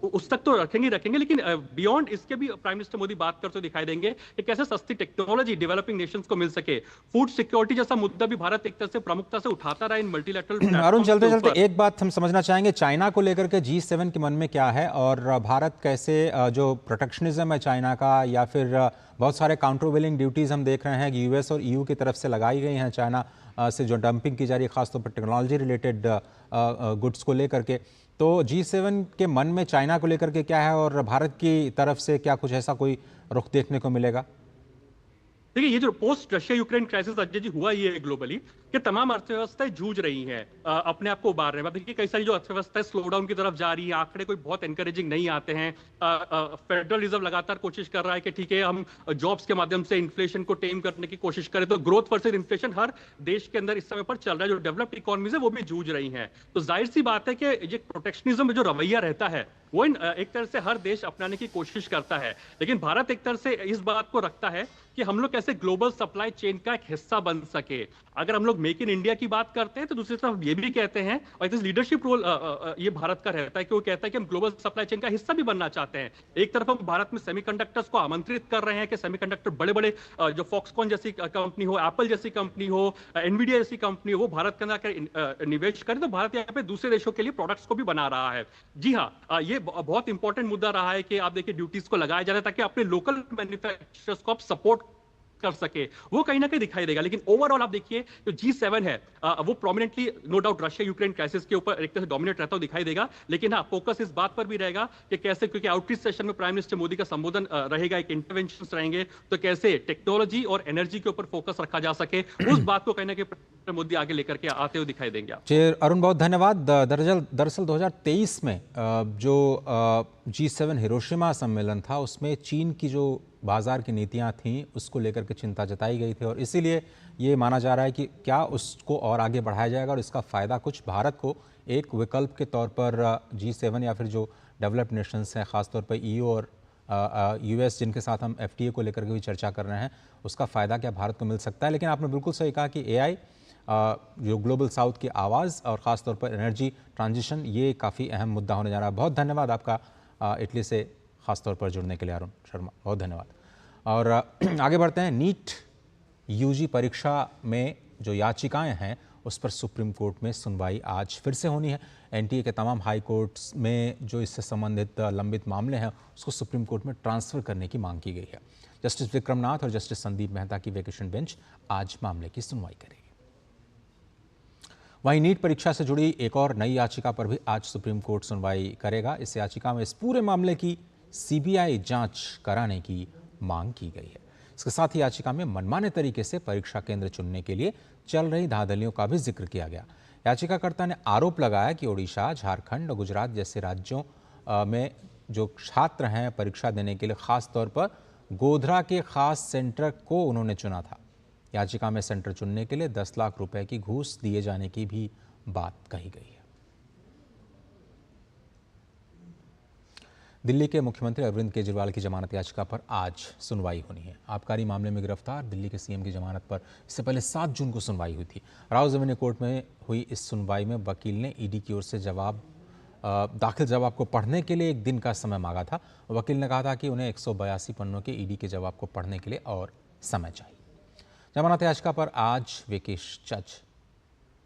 उस तक तो रखेंगे, लेकिन बियॉन्ड इसके भी प्राइम मिनिस्टर मोदी बात करते दिखाई देंगे कि कैसे सस्ती टेक्नोलॉजी डेवलपिंग नेशंस को मिल सके। फूड सिक्योरिटी जैसा मुद्दा भी भारत एक तरह से प्रमुखता से उठाता रहा इन मल्टीलैटरल। अरुण, चलते चलते एक बात हम समझना चाहेंगे, चाइना को लेकर के G7 के मन में क्या है, और भारत कैसे जो प्रोटेक्शनिज्म है चाइना का, या फिर बहुत सारे काउंटरवेलिंग ड्यूटीज हम देख रहे हैं कि यूएस और ईयू की तरफ से लगाई गई हैं चाइना से, जो डंपिंग की जा रही है खासतौर पर टेक्नोलॉजी रिलेटेड गुड्स को लेकर के, तो G7 के मन में चाइना को लेकर के क्या है, और भारत की तरफ से क्या कुछ ऐसा कोई रुख देखने को मिलेगा? देखिए, ये जो post Russia Ukraine crisis Ajay ji हुआ, ये ग्लोबली कि तमाम अर्थव्यवस्थाएं जूझ रही हैं, अपने आप को उबार रहे हैं। देखिए, कई सारी जो अर्थव्यवस्थाएं स्लो डाउन की तरफ जा रही है, आंकड़े कोई बहुत एनकरेजिंग नहीं आते हैं। फेडरल रिजर्व लगातार कोशिश कर रहा है कि ठीक है, हम जॉब्स के माध्यम से इन्फ्लेशन को टेम करने की कोशिश करें, तो ग्रोथ वर्सेस इन्फ्लेशन हर देश के अंदर इस समय पर चल रहा है। जो डेवलप्ड इकोनॉमीज है वो भी जूझ रही हैं, तो जाहिर सी बात है कि ये प्रोटेक्शनिज्म जो रवैया रहता है वो एक तरह से हर देश अपनाने की कोशिश करता है, लेकिन भारत एक तरह से इस बात को रखता है कि हम लोग कैसे ग्लोबल सप्लाई चेन का एक हिस्सा बन सके। अगर हम लोग मेक इन इंडिया की बात करते हैं, तो दूसरी तरफ ये भी कहते हैं, और इट इज लीडरशिप रोल ये भारत का रहता है कि वो कहता है कि हम ग्लोबल सप्लाई चेन का हिस्सा भी बनना चाहते हैं। एक तरफ हम भारत में सेमीकंडक्टर्स को आमंत्रित कर रहे हैं कि सेमीकंडक्टर बड़े बड़े जो फॉक्सकॉन जैसी कंपनी हो, एप्पल जैसी कंपनी हो, एनवीडिया जैसी कंपनी हो, वो भारत के अंदर निवेश करें, तो भारत यहाँ पे दूसरे देशों के लिए प्रोडक्ट्स को भी बना रहा है। जी हाँ, ये बहुत इंपॉर्टेंट मुद्दा रहा है कि आप देखिए ड्यूटीज को लगाया जा रहा है ताकि अपने लोकल मैन्युफैक्चरर्स को आप सपोर्ट कर सके, वो कहीं ना कहीं दिखाई देगा। लेकिन ओवरऑल आप देखिए जो G7 है वो prominently no doubt Russia Ukraine crisis के ऊपर एक तरह से डोमिनेट रहता हुआ दिखाई देगा, लेकिन हाँ, फोकस इस बात पर भी रहेगा कि कैसे, क्योंकि आउटरीच सेशन में प्राइम मिनिस्टर मोदी का संबोधन रहेगा, एक इंटरवेंशंस रहेंगे, तो कैसे टेक्नोलॉजी और एनर्जी के ऊपर फोकस रखा जा सके, उस बात को कहीं ना कहीं मोदी आगे लेकर के आते हुए दिखाई देंगे। चेयर अरुण, बहुत धन्यवाद। दरअसल 2023 में जो G7 हिरोशिमा सम्मेलन था, उसमें चीन की जो बाजार की नीतियां थीं उसको लेकर के चिंता जताई गई थी, और इसीलिए ये माना जा रहा है कि क्या उसको और आगे बढ़ाया जाएगा और इसका फ़ायदा कुछ भारत को एक विकल्प के तौर पर G7 या फिर जो डेवलप्ड नेशंस हैं, ख़ासतौर पर EU और US, जिनके साथ हम FTA को लेकर के भी चर्चा कर रहे हैं, उसका फ़ायदा क्या भारत को मिल सकता है। लेकिन आपने बिल्कुल सही कहा कि AI जो ग्लोबल साउथ की आवाज़ और ख़ास तौर पर एनर्जी ट्रांजिशन, ये काफ़ी अहम मुद्दा होने जा रहा है। बहुत धन्यवाद आपका इटली से ख़ास तौर पर जुड़ने के लिए अरुण शर्मा, बहुत धन्यवाद। और आगे बढ़ते हैं। नीट UG परीक्षा में जो याचिकाएं हैं उस पर सुप्रीम कोर्ट में सुनवाई आज फिर से होनी है। NTA के तमाम हाई कोर्ट्स में जो इससे संबंधित लंबित मामले हैं उसको सुप्रीम कोर्ट में ट्रांसफ़र करने की मांग की गई है। जस्टिस विक्रम नाथ और जस्टिस संदीप मेहता की वेकेशन बेंच आज मामले की सुनवाई करेगी। वहीं नीट परीक्षा से जुड़ी एक और नई याचिका पर भी आज सुप्रीम कोर्ट सुनवाई करेगा। इस याचिका में इस पूरे मामले की CBI जांच कराने की मांग की गई है। इसके साथ ही याचिका में मनमाने तरीके से परीक्षा केंद्र चुनने के लिए चल रही धांधलियों का भी जिक्र किया गया। याचिकाकर्ता ने आरोप लगाया कि ओडिशा, झारखंड और गुजरात जैसे राज्यों में जो छात्र हैं परीक्षा देने के लिए खास तौर पर गोधरा के खास सेंटर को उन्होंने चुना था। याचिका में सेंटर चुनने के लिए 10 लाख रुपए की घूस दिए जाने की भी बात कही गई है। दिल्ली के मुख्यमंत्री अरविंद केजरीवाल की जमानत याचिका पर आज सुनवाई होनी है। आबकारी मामले में गिरफ्तार दिल्ली के CM की जमानत पर इससे पहले 7 जून को सुनवाई हुई थी। राउज एवेन्यू कोर्ट में हुई इस सुनवाई में वकील ने ED की ओर से दाखिल जवाब को पढ़ने के लिए 1 दिन का समय मांगा था। वकील ने कहा था कि उन्हें 182 पन्नों के ED के जवाब को पढ़ने के लिए और समय चाहिए। जमानत याचिका पर आज विकेश जज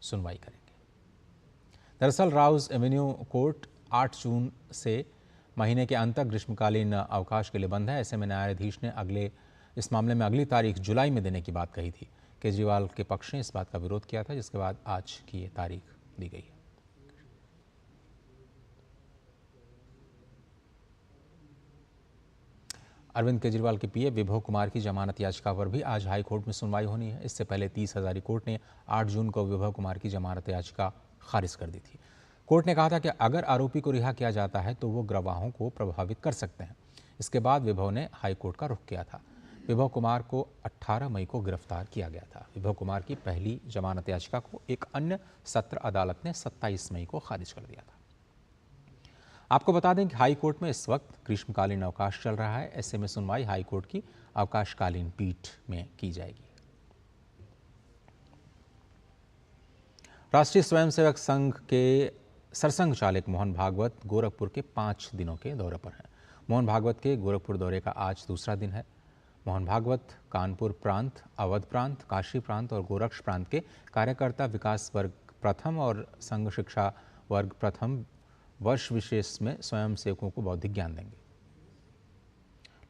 सुनवाई करेंगे। दरअसल राउज एवेन्यू कोर्ट 8 जून से महीने के अंत तक ग्रीष्मकालीन अवकाश के लिए बंद है। ऐसे में न्यायाधीश ने इस मामले में अगली तारीख जुलाई में देने की बात कही थी। केजरीवाल के पक्ष ने इस बात का विरोध किया था, जिसके बाद आज की ये तारीख दी गई है। अरविंद केजरीवाल के पीए विभव कुमार की जमानत याचिका पर भी आज हाई कोर्ट में सुनवाई होनी है। इससे पहले 30 हजारी कोर्ट ने 8 जून को विभव कुमार की जमानत याचिका खारिज कर दी थी। कोर्ट ने कहा था कि अगर आरोपी को रिहा किया जाता है तो वो गवाहों को प्रभावित कर सकते हैं। इसके बाद विभव ने हाई कोर्ट का रुख किया था। विभव कुमार को 18 मई को गिरफ्तार किया गया था। विभव कुमार की पहली जमानत याचिका को एक अन्य सत्र अदालत ने 27 मई को खारिज कर दिया था। आपको बता दें कि हाई कोर्ट में इस वक्त ग्रीष्मकालीन अवकाश चल रहा है। ऐसे में सुनवाई हाई कोर्ट की अवकाशकालीन पीठ में की जाएगी। राष्ट्रीय स्वयंसेवक संघ के सरसंघ चालक मोहन भागवत गोरखपुर के 5 दिनों के दौरे पर हैं। मोहन भागवत के गोरखपुर दौरे का आज दूसरा दिन है। मोहन भागवत कानपुर प्रांत, अवध प्रांत, काशी प्रांत और गोरक्ष प्रांत के कार्यकर्ता विकास वर्ग प्रथम और संघ शिक्षा वर्ग प्रथम वर्ष विशेष में स्वयंसेवकों को बौद्धिक ज्ञान देंगे।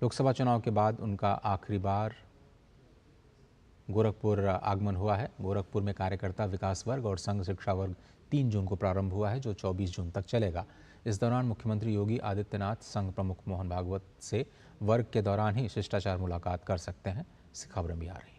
लोकसभा चुनाव के बाद उनका आखिरी बार गोरखपुर आगमन हुआ है। गोरखपुर में कार्यकर्ता विकास वर्ग और संघ शिक्षा वर्ग 3 जून को प्रारंभ हुआ है, जो 24 जून तक चलेगा। इस दौरान मुख्यमंत्री योगी आदित्यनाथ संघ प्रमुख मोहन भागवत से वर्ग के दौरान ही शिष्टाचार मुलाकात कर सकते हैं। ऐसी खबरें भी आ रही हैं।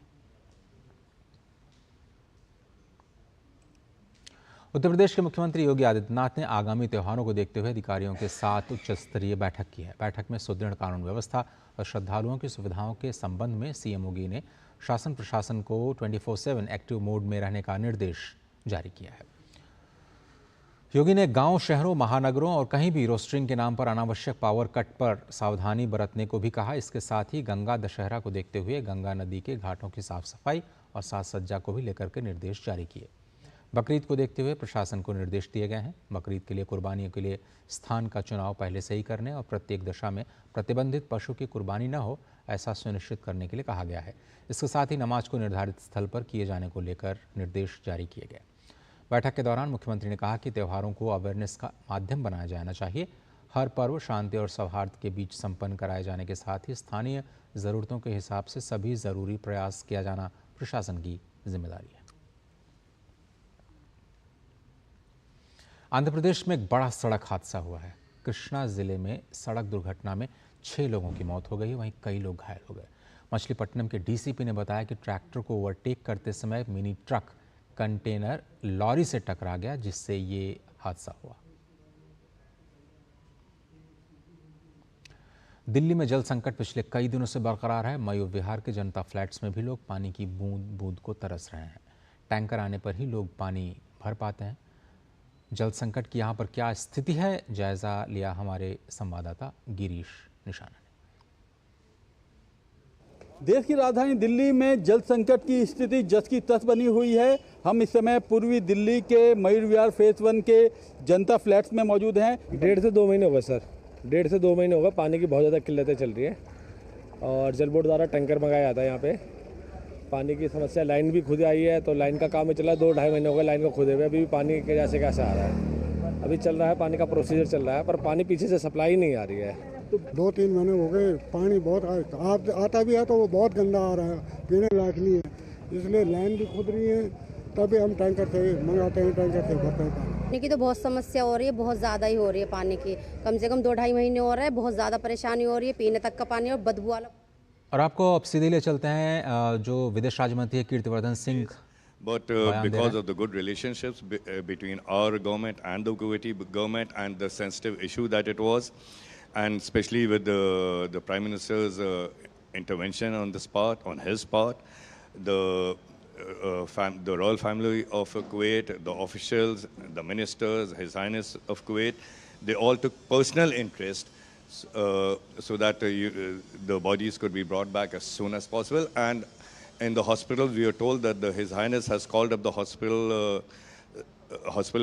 उत्तर प्रदेश के मुख्यमंत्री योगी आदित्यनाथ ने आगामी त्योहारों को देखते हुए अधिकारियों के साथ उच्च स्तरीय बैठक की है। बैठक में सुदृढ़ कानून व्यवस्था और श्रद्धालुओं की सुविधाओं के संबंध में सीएम योगी ने शासन प्रशासन को 24/7 एक्टिव मोड में रहने का निर्देश जारी किया है। योगी ने गांव, शहरों, महानगरों और कहीं भी रोस्टरिंग के नाम पर अनावश्यक पावर कट पर सावधानी बरतने को भी कहा। इसके साथ ही गंगा दशहरा को देखते हुए गंगा नदी के घाटों की साफ सफाई और साज सज्जा को भी लेकर के निर्देश जारी किए। बकरीद को देखते हुए प्रशासन को निर्देश दिए गए हैं। बकरीद के लिए कुर्बानियों के लिए स्थान का चुनाव पहले से ही करने और प्रत्येक दशा में प्रतिबंधित पशु की कुर्बानी न हो, ऐसा सुनिश्चित करने के लिए कहा गया है। इसके साथ ही नमाज को निर्धारित स्थल पर किए जाने को लेकर निर्देश जारी किए गए। बैठक के दौरान मुख्यमंत्री ने कहा कि त्योहारों को अवेयरनेस का माध्यम बनाया जाना चाहिए। हर पर्व शांति और सौहार्द के बीच संपन्न कराए जाने के साथ ही स्थानीय ज़रूरतों के हिसाब से सभी ज़रूरी प्रयास किया जाना प्रशासन की जिम्मेदारी है। आंध्र प्रदेश में एक बड़ा सड़क हादसा हुआ है। कृष्णा जिले में सड़क दुर्घटना में 6 लोगों की मौत हो गई, वहीं कई लोग घायल हो गए। मछलीपट्टनम के डीसीपी ने बताया कि ट्रैक्टर को ओवरटेक करते समय मिनी ट्रक कंटेनर लॉरी से टकरा गया, जिससे ये हादसा हुआ। दिल्ली में जल संकट पिछले कई दिनों से बरकरार है। मयूर विहार के जनता फ्लैट्स में भी लोग पानी की बूंद बूंद को तरस रहे हैं। टैंकर आने पर ही लोग पानी भर पाते हैं। जल संकट की यहाँ पर क्या स्थिति है, जायजा लिया हमारे संवाददाता गिरीश निशाना ने। देश की राजधानी दिल्ली में जल संकट की स्थिति जस की तस बनी हुई है। हम इस समय पूर्वी दिल्ली के मयूर विहार फेज 1 के जनता फ्लैट्स में मौजूद हैं। 1.5 से 2 महीने हो गए सर, 1.5 से 2 महीने हो गए। पानी की बहुत ज़्यादा किल्लतें चल रही है और जल बोर्ड द्वारा टैंकर मंगाया जाता है। यहाँ पे पानी की समस्या, लाइन भी खुद आई है तो लाइन का काम ही चला। 2-2.5 महीने हो गए लाइन को खुदे हुए, अभी भी पानी के जैसे कैसे आ रहा है। अभी चल रहा है, पानी का प्रोसीजर चल रहा है, पर पानी पीछे से सप्लाई नहीं आ रही है। तो 2-3 महीने हो गए, पानी बहुत आता भी है तो वो बहुत गंदा आ रहा है, पीने लायक नहीं है। इसलिए लाइन भी खुद रही है, तभी हम टैंकर से मंगाते हैं, टैंकर से भरते हैं। पानी की तो बहुत समस्या हो रही है, बहुत ज़्यादा ही हो रही है। पानी की कम से कम 2-2.5 महीने हो रहा है, बहुत ज़्यादा परेशानी हो रही है। पीने तक का पानी और बदबू वाला। और आपको अब सीधे ले चलते हैं जो विदेश राज्य मंत्री Kirtivardhan Singh. But because of the good relationships between our government and the Kuwaiti government and the sensitive issue that it was, and especially with the Prime Minister's intervention on this part, on his part, the royal family of Kuwait, the officials, the ministers, His Highness of Kuwait, they all took personal interest so that the bodies could be brought back as soon as possible. And in the hospital, we are told that His Highness has called up the hospital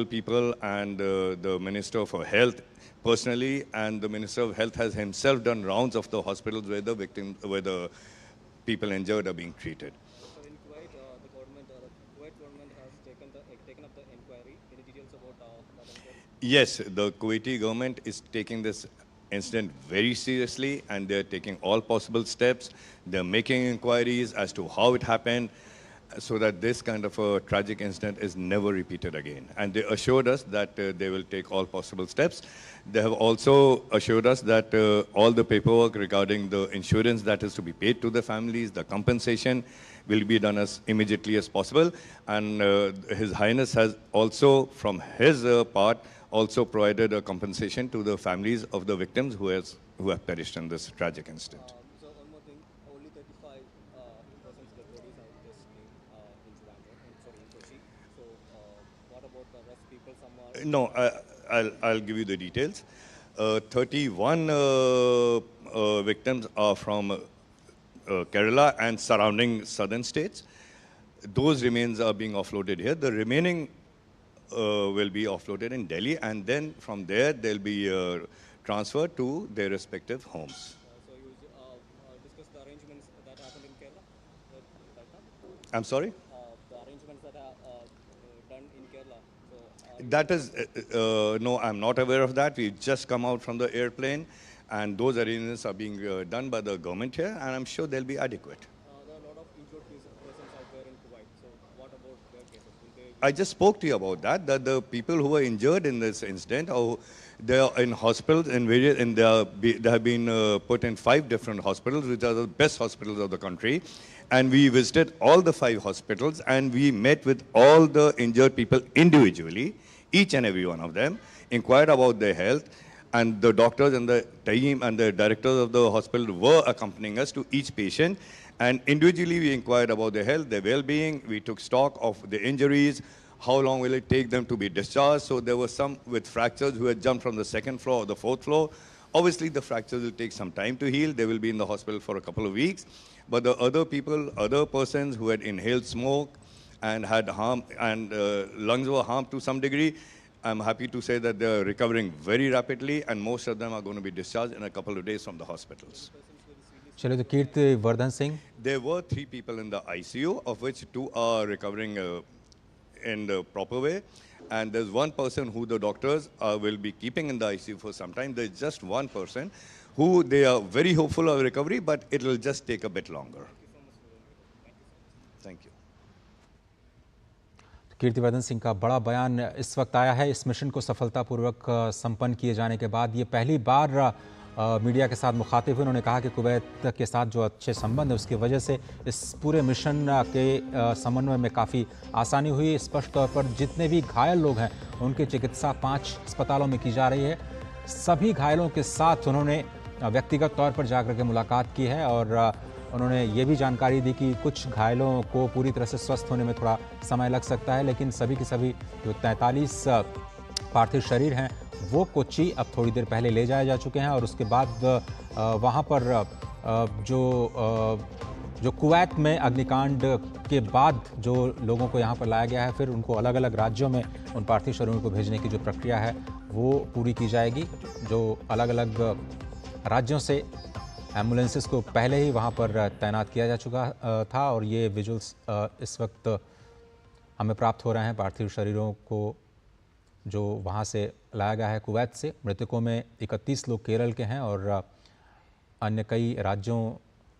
people and the Minister for Health personally, and the Minister of Health has himself done rounds of the hospitals where the where the people injured are being treated. So in Kuwait, the Kuwait government has taken up the inquiry. Any details about that inquiry? Yes, the Kuwaiti government is taking this incident very seriously, and they're taking all possible steps. They're making inquiries as to how it happened, so that this kind of a tragic incident is never repeated again. And they assured us that they will take all possible steps. They have also assured us that all the paperwork regarding the insurance that is to be paid to the families, the compensation, will be done as immediately as possible. And His Highness has also, from his part, also provided a compensation to the families of the victims who have perished in this tragic incident. So one more thing, only 35 persons dead bodies have just been in Trivandrum, in Kochi. So what about the rest people? Some are... No, I'll give you the details. 31 victims are from Kerala and surrounding southern states. Those remains are being offloaded here. The remaining will be offloaded in Delhi, and then from there they'll be transferred to their respective homes. So you discussed the arrangements that happened in Kerala right now? I'm sorry? The arrangements that are done in Kerala. So that is, no, I'm not aware of that. We've just come out from the airplane, and those arrangements are being done by the government here, and I'm sure they'll be adequate. there are a lot of injured persons out there in Kuwait. So what about their cases? Will they... I just spoke to you about that the people who were injured in this incident, they are in hospitals, they have been put in 5 different hospitals, which are the best hospitals of the country. And we visited all the 5 hospitals, and we met with all the injured people individually, each and every one of them, inquired about their health, and the doctors and the team and the directors of the hospital were accompanying us to each patient. And individually we inquired about their health, their well-being. We took stock of the injuries, how long will it take them to be discharged. So there were some with fractures who had jumped from the 2nd floor or the 4th floor. Obviously the fractures will take some time to heal. They will be in the hospital for a couple of weeks. But the other people, other persons who had inhaled smoke and had harm, and lungs were harmed to some degree, I'm happy to say that they're recovering very rapidly, and most of them are going to be discharged in a couple of days from the hospitals. चलिए, तो Kirtivardhan Singh, There were 3 people in the ICU, of which 2 are recovering in the proper way. And there's 1 person who the doctors will be keeping in the ICU for some time. There's just 1 person who they are very hopeful of recovery, but it will just take a bit longer. Thank you. Kirtivardhan Singh का बड़ा बयान इस वक्त आया है। इस mission को सफलतापूर्वक संपन्न किए जाने के बाद ये पहली बार मीडिया के साथ मुखातिब हुए। उन्होंने कहा कि कुवैत के साथ जो अच्छे संबंध है उसकी वजह से इस पूरे मिशन के समन्वय में काफ़ी आसानी हुई। स्पष्ट तौर पर जितने भी घायल लोग हैं उनकी चिकित्सा 5 अस्पतालों में की जा रही है। सभी घायलों के साथ उन्होंने व्यक्तिगत तौर पर जाकर के मुलाकात की है और उन्होंने ये भी जानकारी दी कि कुछ घायलों को पूरी तरह से स्वस्थ होने में थोड़ा समय लग सकता है, लेकिन सभी के सभी जो 43 पार्थिव शरीर हैं वो कोच्चि अब थोड़ी देर पहले ले जाए जा चुके हैं और उसके बाद वहाँ पर जो कुवैत में अग्निकांड के बाद जो लोगों को यहाँ पर लाया गया है, फिर उनको अलग अलग राज्यों में उन पार्थिव शरीरों को भेजने की जो प्रक्रिया है वो पूरी की जाएगी। जो अलग अलग राज्यों से एम्बुलेंसेस को पहले ही वहाँ पर तैनात किया जा चुका था और ये विजुअल्स इस वक्त हमें प्राप्त हो रहे हैं पार्थिव शरीरों को जो वहाँ से लाया गया है कुवैत से। मृतकों में 31 लोग केरल के हैं और अन्य कई राज्यों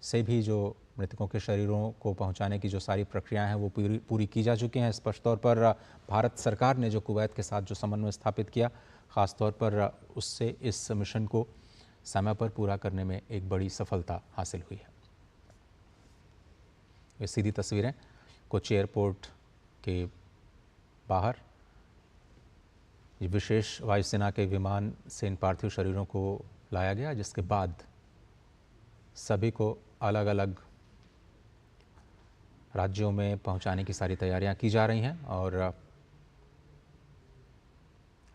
से भी जो मृतकों के शरीरों को पहुँचाने की जो सारी प्रक्रियाएं हैं वो पूरी की जा चुकी हैं। स्पष्ट तौर पर भारत सरकार ने जो कुवैत के साथ जो समन्वय स्थापित किया, ख़ास तौर पर उससे इस मिशन को समय पर पूरा करने में एक बड़ी सफलता हासिल हुई है। ये सीधी तस्वीरें कोच्चि एयरपोर्ट के बाहर ये विशेष वायुसेना के विमान से इन पार्थिव शरीरों को लाया गया, जिसके बाद सभी को अलग अलग राज्यों में पहुंचाने की सारी तैयारियां की जा रही हैं और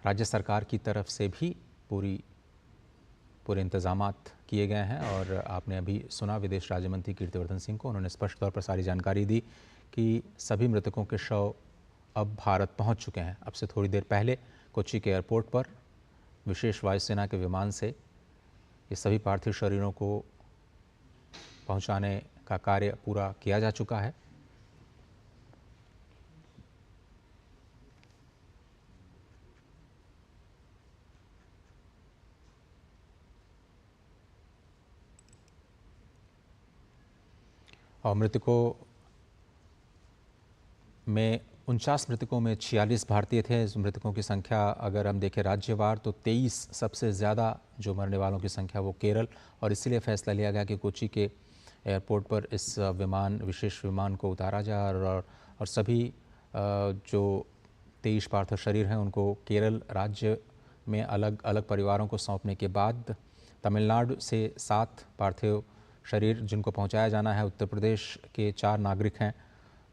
राज्य सरकार की तरफ से भी पूरे इंतजामात किए गए हैं। और आपने अभी सुना विदेश राज्य मंत्री कीर्तिवर्धन सिंह को, उन्होंने स्पष्ट तौर पर सारी जानकारी दी कि सभी मृतकों के शव अब भारत पहुंच चुके हैं। अब से थोड़ी देर पहले कोच्चि के एयरपोर्ट पर विशेष वायुसेना के विमान से ये सभी पार्थिव शरीरों को पहुंचाने का कार्य पूरा किया जा चुका है। और मृतकों में 49 मृतकों में 46 भारतीय थे। इस मृतकों की संख्या अगर हम देखें राज्यवार तो 23 सबसे ज़्यादा जो मरने वालों की संख्या वो केरल, और इसीलिए फैसला लिया गया कि कोच्चि के एयरपोर्ट पर इस विशेष विमान को उतारा जाए और सभी जो 23 पार्थिव शरीर हैं उनको केरल राज्य में अलग अलग परिवारों को सौंपने के बाद तमिलनाडु से 7 पार्थिव शरीर जिनको पहुंचाया जाना है। उत्तर प्रदेश के 4 नागरिक हैं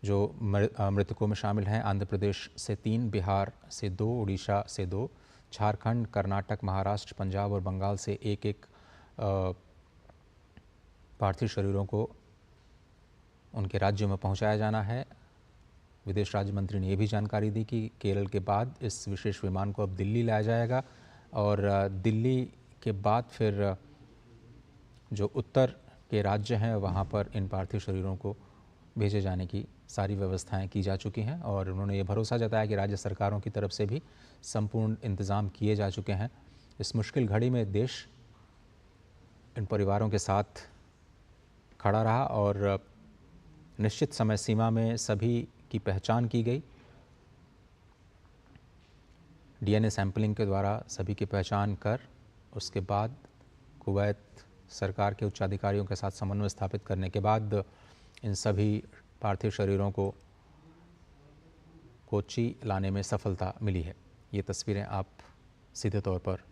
जो मृतकों में शामिल हैं। आंध्र प्रदेश से 3, बिहार से 2, उड़ीसा से 2, झारखंड, कर्नाटक, महाराष्ट्र, पंजाब और बंगाल से 1-1 पार्थिव शरीरों को उनके राज्यों में पहुंचाया जाना है। विदेश राज्य मंत्री ने यह भी जानकारी दी कि केरल के बाद इस विशेष विमान को अब दिल्ली लाया जाएगा और दिल्ली के बाद फिर जो उत्तर के राज्य हैं वहाँ पर इन पार्थिव शरीरों को भेजे जाने की सारी व्यवस्थाएं की जा चुकी हैं और उन्होंने ये भरोसा जताया कि राज्य सरकारों की तरफ से भी संपूर्ण इंतज़ाम किए जा चुके हैं। इस मुश्किल घड़ी में देश इन परिवारों के साथ खड़ा रहा और निश्चित समय सीमा में सभी की पहचान की गई। डीएनए सैंपलिंग के द्वारा सभी की पहचान कर उसके बाद कुवैत सरकार के उच्चाधिकारियों के साथ समन्वय स्थापित करने के बाद इन सभी पार्थिव शरीरों को कोच्चि लाने में सफलता मिली है। ये तस्वीरें आप सीधे तौर पर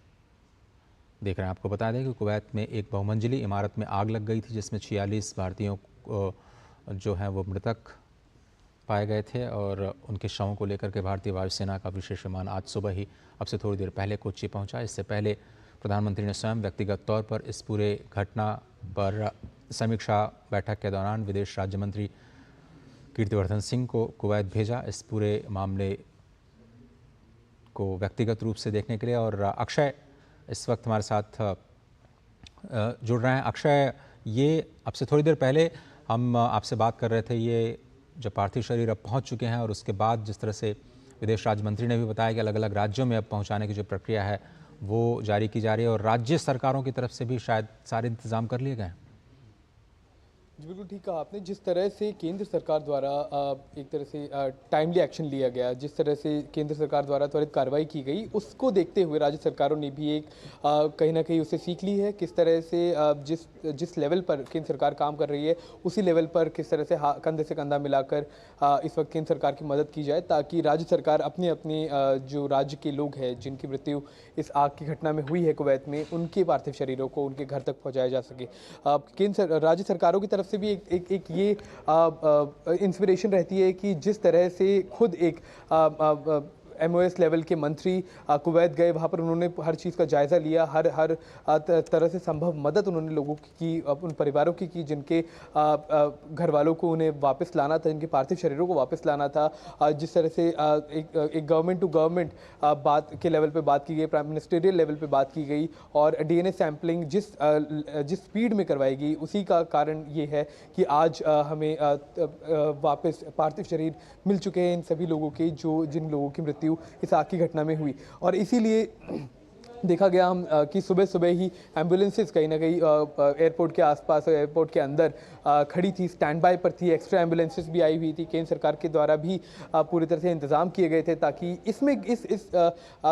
देख रहे हैं। आपको बता दें कि कुवैत में एक बहुमंजिली इमारत में आग लग गई थी जिसमें 46 भारतीयों जो हैं वो मृतक पाए गए थे और उनके शवों को लेकर के भारतीय वायुसेना का विशेष विमान आज सुबह ही अब से थोड़ी देर पहले कोच्चि पहुंचा। इससे पहले प्रधानमंत्री ने स्वयं व्यक्तिगत तौर पर इस पूरे घटना पर समीक्षा बैठक के दौरान विदेश राज्य मंत्री कीर्तिवर्धन सिंह को कुवैत भेजा इस पूरे मामले को व्यक्तिगत रूप से देखने के लिए। और अक्षय इस वक्त हमारे साथ जुड़ रहे हैं। अक्षय, ये अब से थोड़ी देर पहले हम आपसे बात कर रहे थे, ये जब पार्थिव शरीर अब पहुंच चुके हैं और उसके बाद जिस तरह से विदेश राज्य मंत्री ने भी बताया कि अलग अलग राज्यों में अब पहुंचाने की जो प्रक्रिया है वो जारी की जा रही है और राज्य सरकारों की तरफ से भी शायद सारे इंतजाम कर लिए गए हैं। जी बिल्कुल ठीक कहा आपने। जिस तरह से केंद्र सरकार द्वारा एक तरह से टाइमली एक्शन लिया गया, जिस तरह से केंद्र सरकार द्वारा त्वरित कार्रवाई की गई, उसको देखते हुए राज्य सरकारों ने भी एक कहीं ना कहीं उससे सीख ली है। किस तरह से जिस लेवल पर केंद्र सरकार काम कर रही है उसी लेवल पर किस तरह से कंधे से कंधा मिलाकर इस वक्त केंद्र सरकार की मदद की जाए ताकि राज्य सरकार अपने अपने जो राज्य के लोग हैं जिनकी मृत्यु इस आग की घटना में हुई है कुवैत में, उनके पार्थिव शरीरों को उनके घर तक पहुँचाया जा सके। राज्य सरकारों की तरफ से भी एक ये इंस्पिरेशन रहती है कि जिस तरह से खुद एक MOS लेवल के मंत्री कुवैत गए, वहाँ पर उन्होंने हर चीज़ का जायज़ा लिया, हर तरह से संभव मदद उन्होंने लोगों की उन परिवारों की जिनके घर वालों को उन्हें वापस लाना था, जिनके पार्थिव शरीरों को वापस लाना था। जिस तरह से एक गवर्नमेंट टू गवर्नमेंट बात के लेवल पे बात की गई, प्राइम मिनिस्टेरियल लेवल पे बात की गई और DNA सैम्पलिंग जिस स्पीड में करवाई गई उसी का कारण ये है कि आज हमें वापस पार्थिव शरीर मिल चुके हैं इन सभी लोगों के जिन लोगों की मृत्यु इस आग की घटना में हुई। और इसीलिए देखा गया हम कि सुबह सुबह ही एम्बुलेंसेस कहीं ना कहीं एयरपोर्ट के आसपास और एयरपोर्ट के अंदर खड़ी थी, स्टैंड बाय पर थी। एक्स्ट्रा एम्बुलेंसेस भी आई हुई थी, केंद्र सरकार के द्वारा भी पूरी तरह से इंतजाम किए गए थे ताकि इस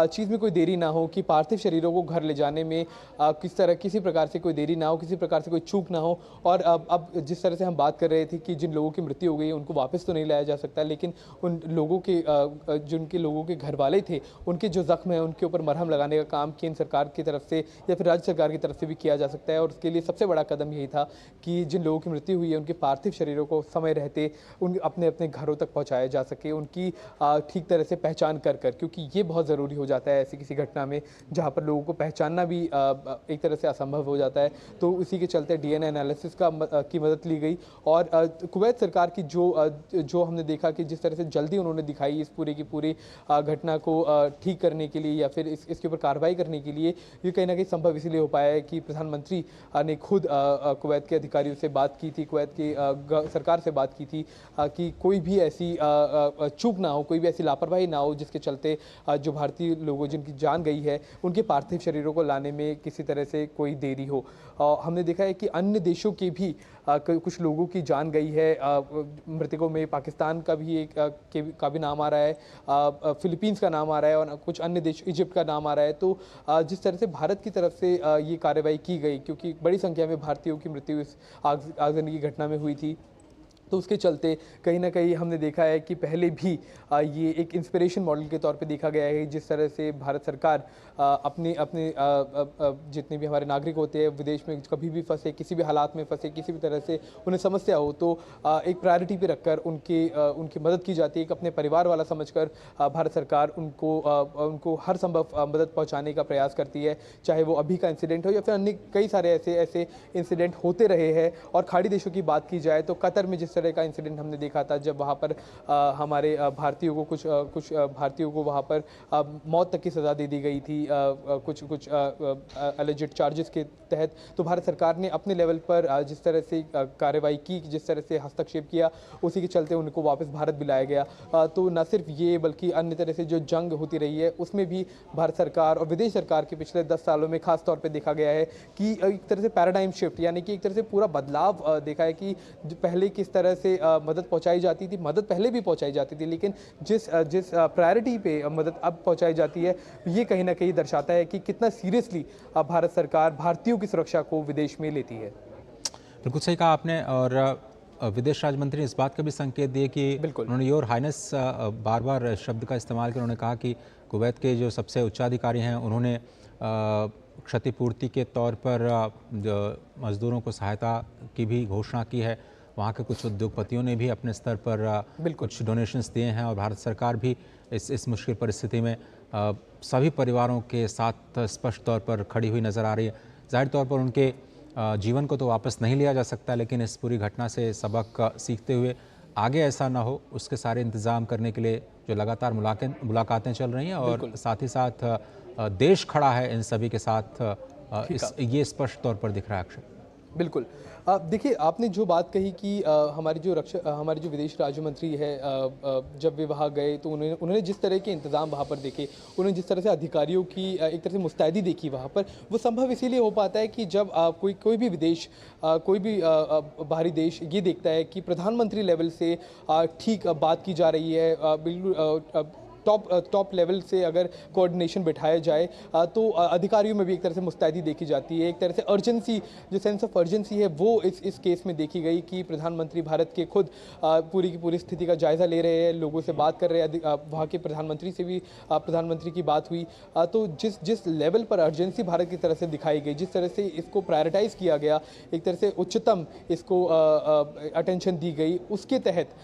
चीज़ में कोई देरी ना हो कि पार्थिव शरीरों को घर ले जाने में किसी प्रकार से कोई देरी ना हो, किसी प्रकार से कोई चूक ना हो। और अब जिस तरह से हम बात कर रहे थे कि जिन लोगों की मृत्यु हो गई उनको वापस तो नहीं लाया जा सकता, लेकिन उन लोगों के जिनके लोगों के घर वाले थे उनके जो जख्म है उनके ऊपर मरहम लगाने का काम केंद्र सरकार की तरफ से या फिर राज्य सरकार की तरफ से भी किया जा सकता है। और उसके लिए सबसे बड़ा कदम यही था कि जिन लोगों की मृत्यु हुई है उनके पार्थिव शरीरों को समय रहते उन अपने अपने घरों तक पहुंचाया जा सके, उनकी ठीक तरह से पहचान कर क्योंकि ये बहुत ज़रूरी हो जाता है ऐसी किसी घटना में जहाँ पर लोगों को पहचानना भी एक तरह से असंभव हो जाता है। तो इसी के चलते DNA एनालिसिस की मदद ली गई और कुवैत सरकार की जो हमने देखा कि जिस तरह से जल्दी उन्होंने दिखाई इस पूरी की पूरी घटना को ठीक करने के लिए या फिर इसके ऊपर कार्रवाई करने करने के लिए ये कहीं ना कहीं संभव इसलिए हो पाया है कि प्रधानमंत्री ने खुद कुवैत के अधिकारियों से बात की थी, कुवैत की सरकार से बात की थी कि कोई भी ऐसी चूक ना हो, कोई भी ऐसी लापरवाही ना हो जिसके चलते जो भारतीय लोगों जिनकी जान गई है उनके पार्थिव शरीरों को लाने में किसी तरह से कोई देरी हो। हमने देखा है कि अन्य देशों के भी कुछ लोगों की जान गई है। मृतकों में पाकिस्तान का भी का भी नाम आ रहा है, फिलीपींस का नाम आ रहा है और कुछ अन्य देश, इजिप्ट का नाम आ रहा है। तो जिस तरह से भारत की तरफ से ये कार्रवाई की गई, क्योंकि बड़ी संख्या में भारतीयों की मृत्यु इस आगजनी की घटना में हुई थी, तो उसके चलते कहीं ना कहीं हमने देखा है कि पहले भी ये एक इंस्पिरेशन मॉडल के तौर पे देखा गया है। जिस तरह से भारत सरकार अपने जितने भी हमारे नागरिक होते हैं विदेश में कभी भी फंसे, किसी भी हालात में फंसे, किसी भी तरह से उन्हें समस्या हो तो एक प्रायोरिटी पे रखकर उनकी मदद की जाती है। एक अपने परिवार वाला समझकर भारत सरकार उनको हर संभव मदद पहुँचाने का प्रयास करती है, चाहे वो अभी का इंसिडेंट हो या फिर अन्य कई सारे ऐसे इंसिडेंट होते रहे हैं। और खाड़ी देशों की बात की जाए तो कतर में जिस तरह का इंसिडेंट हमने देखा था, जब वहाँ पर हमारे भारतीयों को कुछ भारतीयों को वहाँ पर मौत तक की सज़ा दे दी गई थी कुछ एलिजिड चार्जेस के तहत, तो भारत सरकार ने अपने लेवल पर जिस तरह से कार्रवाई की, जिस तरह से हस्तक्षेप किया, उसी के चलते उनको वापस भारत बुलाया गया। तो न सिर्फ ये बल्कि अन्य तरह से जो जंग होती रही है उसमें भी भारत सरकार और विदेश सरकार के पिछले 10 सालों में खास तौर पर देखा गया है कि एक तरह से पैराडाइम शिफ्ट, यानी कि एक तरह से पूरा बदलाव देखा है कि पहले किस तरह से मदद पहुंचाई जाती थी, मदद पहले भी पहुंचाई जाती थी, लेकिन जिस प्रायोरिटी पे मदद अब पहुंचाई जाती है, ये कहीं ना कहीं दर्शाता है कि कितना सीरियसली भारत सरकार भारतीयों की सुरक्षा को विदेश में लेती है। बिल्कुल सही कहा आपने। और विदेश राज्य मंत्री ने इस बात का भी संकेत दिए कि उन्होंने योर हाइनेस बार बार शब्द का इस्तेमाल किया। उन्होंने कहा कि कुवैत के जो सबसे उच्चाधिकारी हैं उन्होंने क्षतिपूर्ति के तौर पर मज़दूरों को सहायता की भी घोषणा की है। वहाँ के कुछ उद्योगपतियों ने भी अपने स्तर पर कुछ डोनेशंस दिए हैं और भारत सरकार भी इस मुश्किल परिस्थिति में सभी परिवारों के साथ स्पष्ट तौर पर खड़ी हुई नज़र आ रही है। ज़ाहिर तौर पर उनके जीवन को तो वापस नहीं लिया जा सकता, लेकिन इस पूरी घटना से सबक सीखते हुए आगे ऐसा ना हो उसके सारे इंतज़ाम करने के लिए जो लगातार मुलाकातें चल रही हैं और साथ ही साथ देश खड़ा है इन सभी के साथ, ये स्पष्ट तौर पर दिख रहा है। अक्षय, बिल्कुल। देखिए, आपने जो बात कही कि हमारे जो विदेश राज्य मंत्री है जब वे वहाँ गए तो उन्होंने जिस तरह के इंतज़ाम वहाँ पर देखे, उन्होंने जिस तरह से अधिकारियों की एक तरह से मुस्तैदी देखी वहाँ पर, वो संभव इसीलिए हो पाता है कि जब कोई भी विदेश कोई भी बाहरी देश ये देखता है कि प्रधानमंत्री लेवल से ठीक बात की जा रही है, बिल्कुल टॉप लेवल से अगर कोऑर्डिनेशन बिठाया जाए तो अधिकारियों में भी एक तरह से मुस्तैदी देखी जाती है। एक तरह से अर्जेंसी, जो सेंस ऑफ अर्जेंसी है वो इस केस में देखी गई कि प्रधानमंत्री भारत के खुद पूरी की पूरी स्थिति का जायज़ा ले रहे हैं, लोगों से बात कर रहे हैं। वहाँ के प्रधानमंत्री से भी प्रधानमंत्री की बात हुई। तो जिस लेवल पर अर्जेंसी भारत की तरफ से दिखाई गई, जिस तरह से इसको प्रायोरिटाइज़ किया गया, एक तरह से उच्चतम इसको अटेंशन दी गई, उसके तहत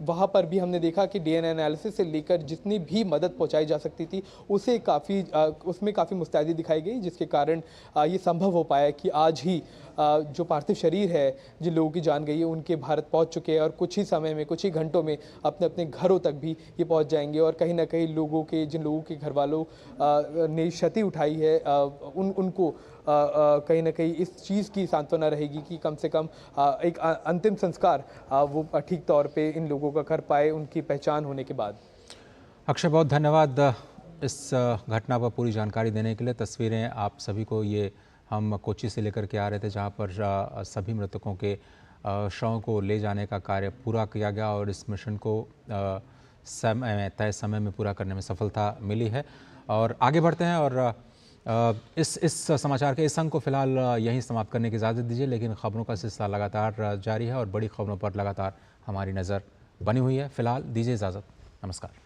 वहाँ पर भी हमने देखा कि DNA एनालिसिस से लेकर जितनी भी मदद पहुंचाई जा सकती थी उसमें काफ़ी मुस्तैदी दिखाई गई, जिसके कारण ये संभव हो पाया कि आज ही जो पार्थिव शरीर है जिन लोगों की जान गई है उनके भारत पहुंच चुके हैं और कुछ ही समय में, कुछ ही घंटों में अपने अपने घरों तक भी ये पहुंच जाएंगे। और कहीं ना कहीं जिन लोगों के घर वालों ने क्षति उठाई है उनको कहीं ना कहीं इस चीज़ की सांत्वना रहेगी कि कम से कम एक अंतिम संस्कार वो ठीक तौर पे इन लोगों का कर पाए उनकी पहचान होने के बाद। अक्षय, बहुत धन्यवाद इस घटना पर पूरी जानकारी देने के लिए। तस्वीरें आप सभी को ये हम कोच्चि से लेकर के आ रहे थे, जहाँ पर सभी मृतकों के शवों को ले जाने का कार्य पूरा किया गया और इस मिशन को तय समय में पूरा करने में सफलता मिली है। और आगे बढ़ते हैं और इस समाचार के इस अंक को फिलहाल यहीं समाप्त करने की इजाज़त दीजिए, लेकिन खबरों का सिलसिला लगातार जारी है और बड़ी खबरों पर लगातार हमारी नज़र बनी हुई है। फिलहाल दीजिए इजाज़त। नमस्कार।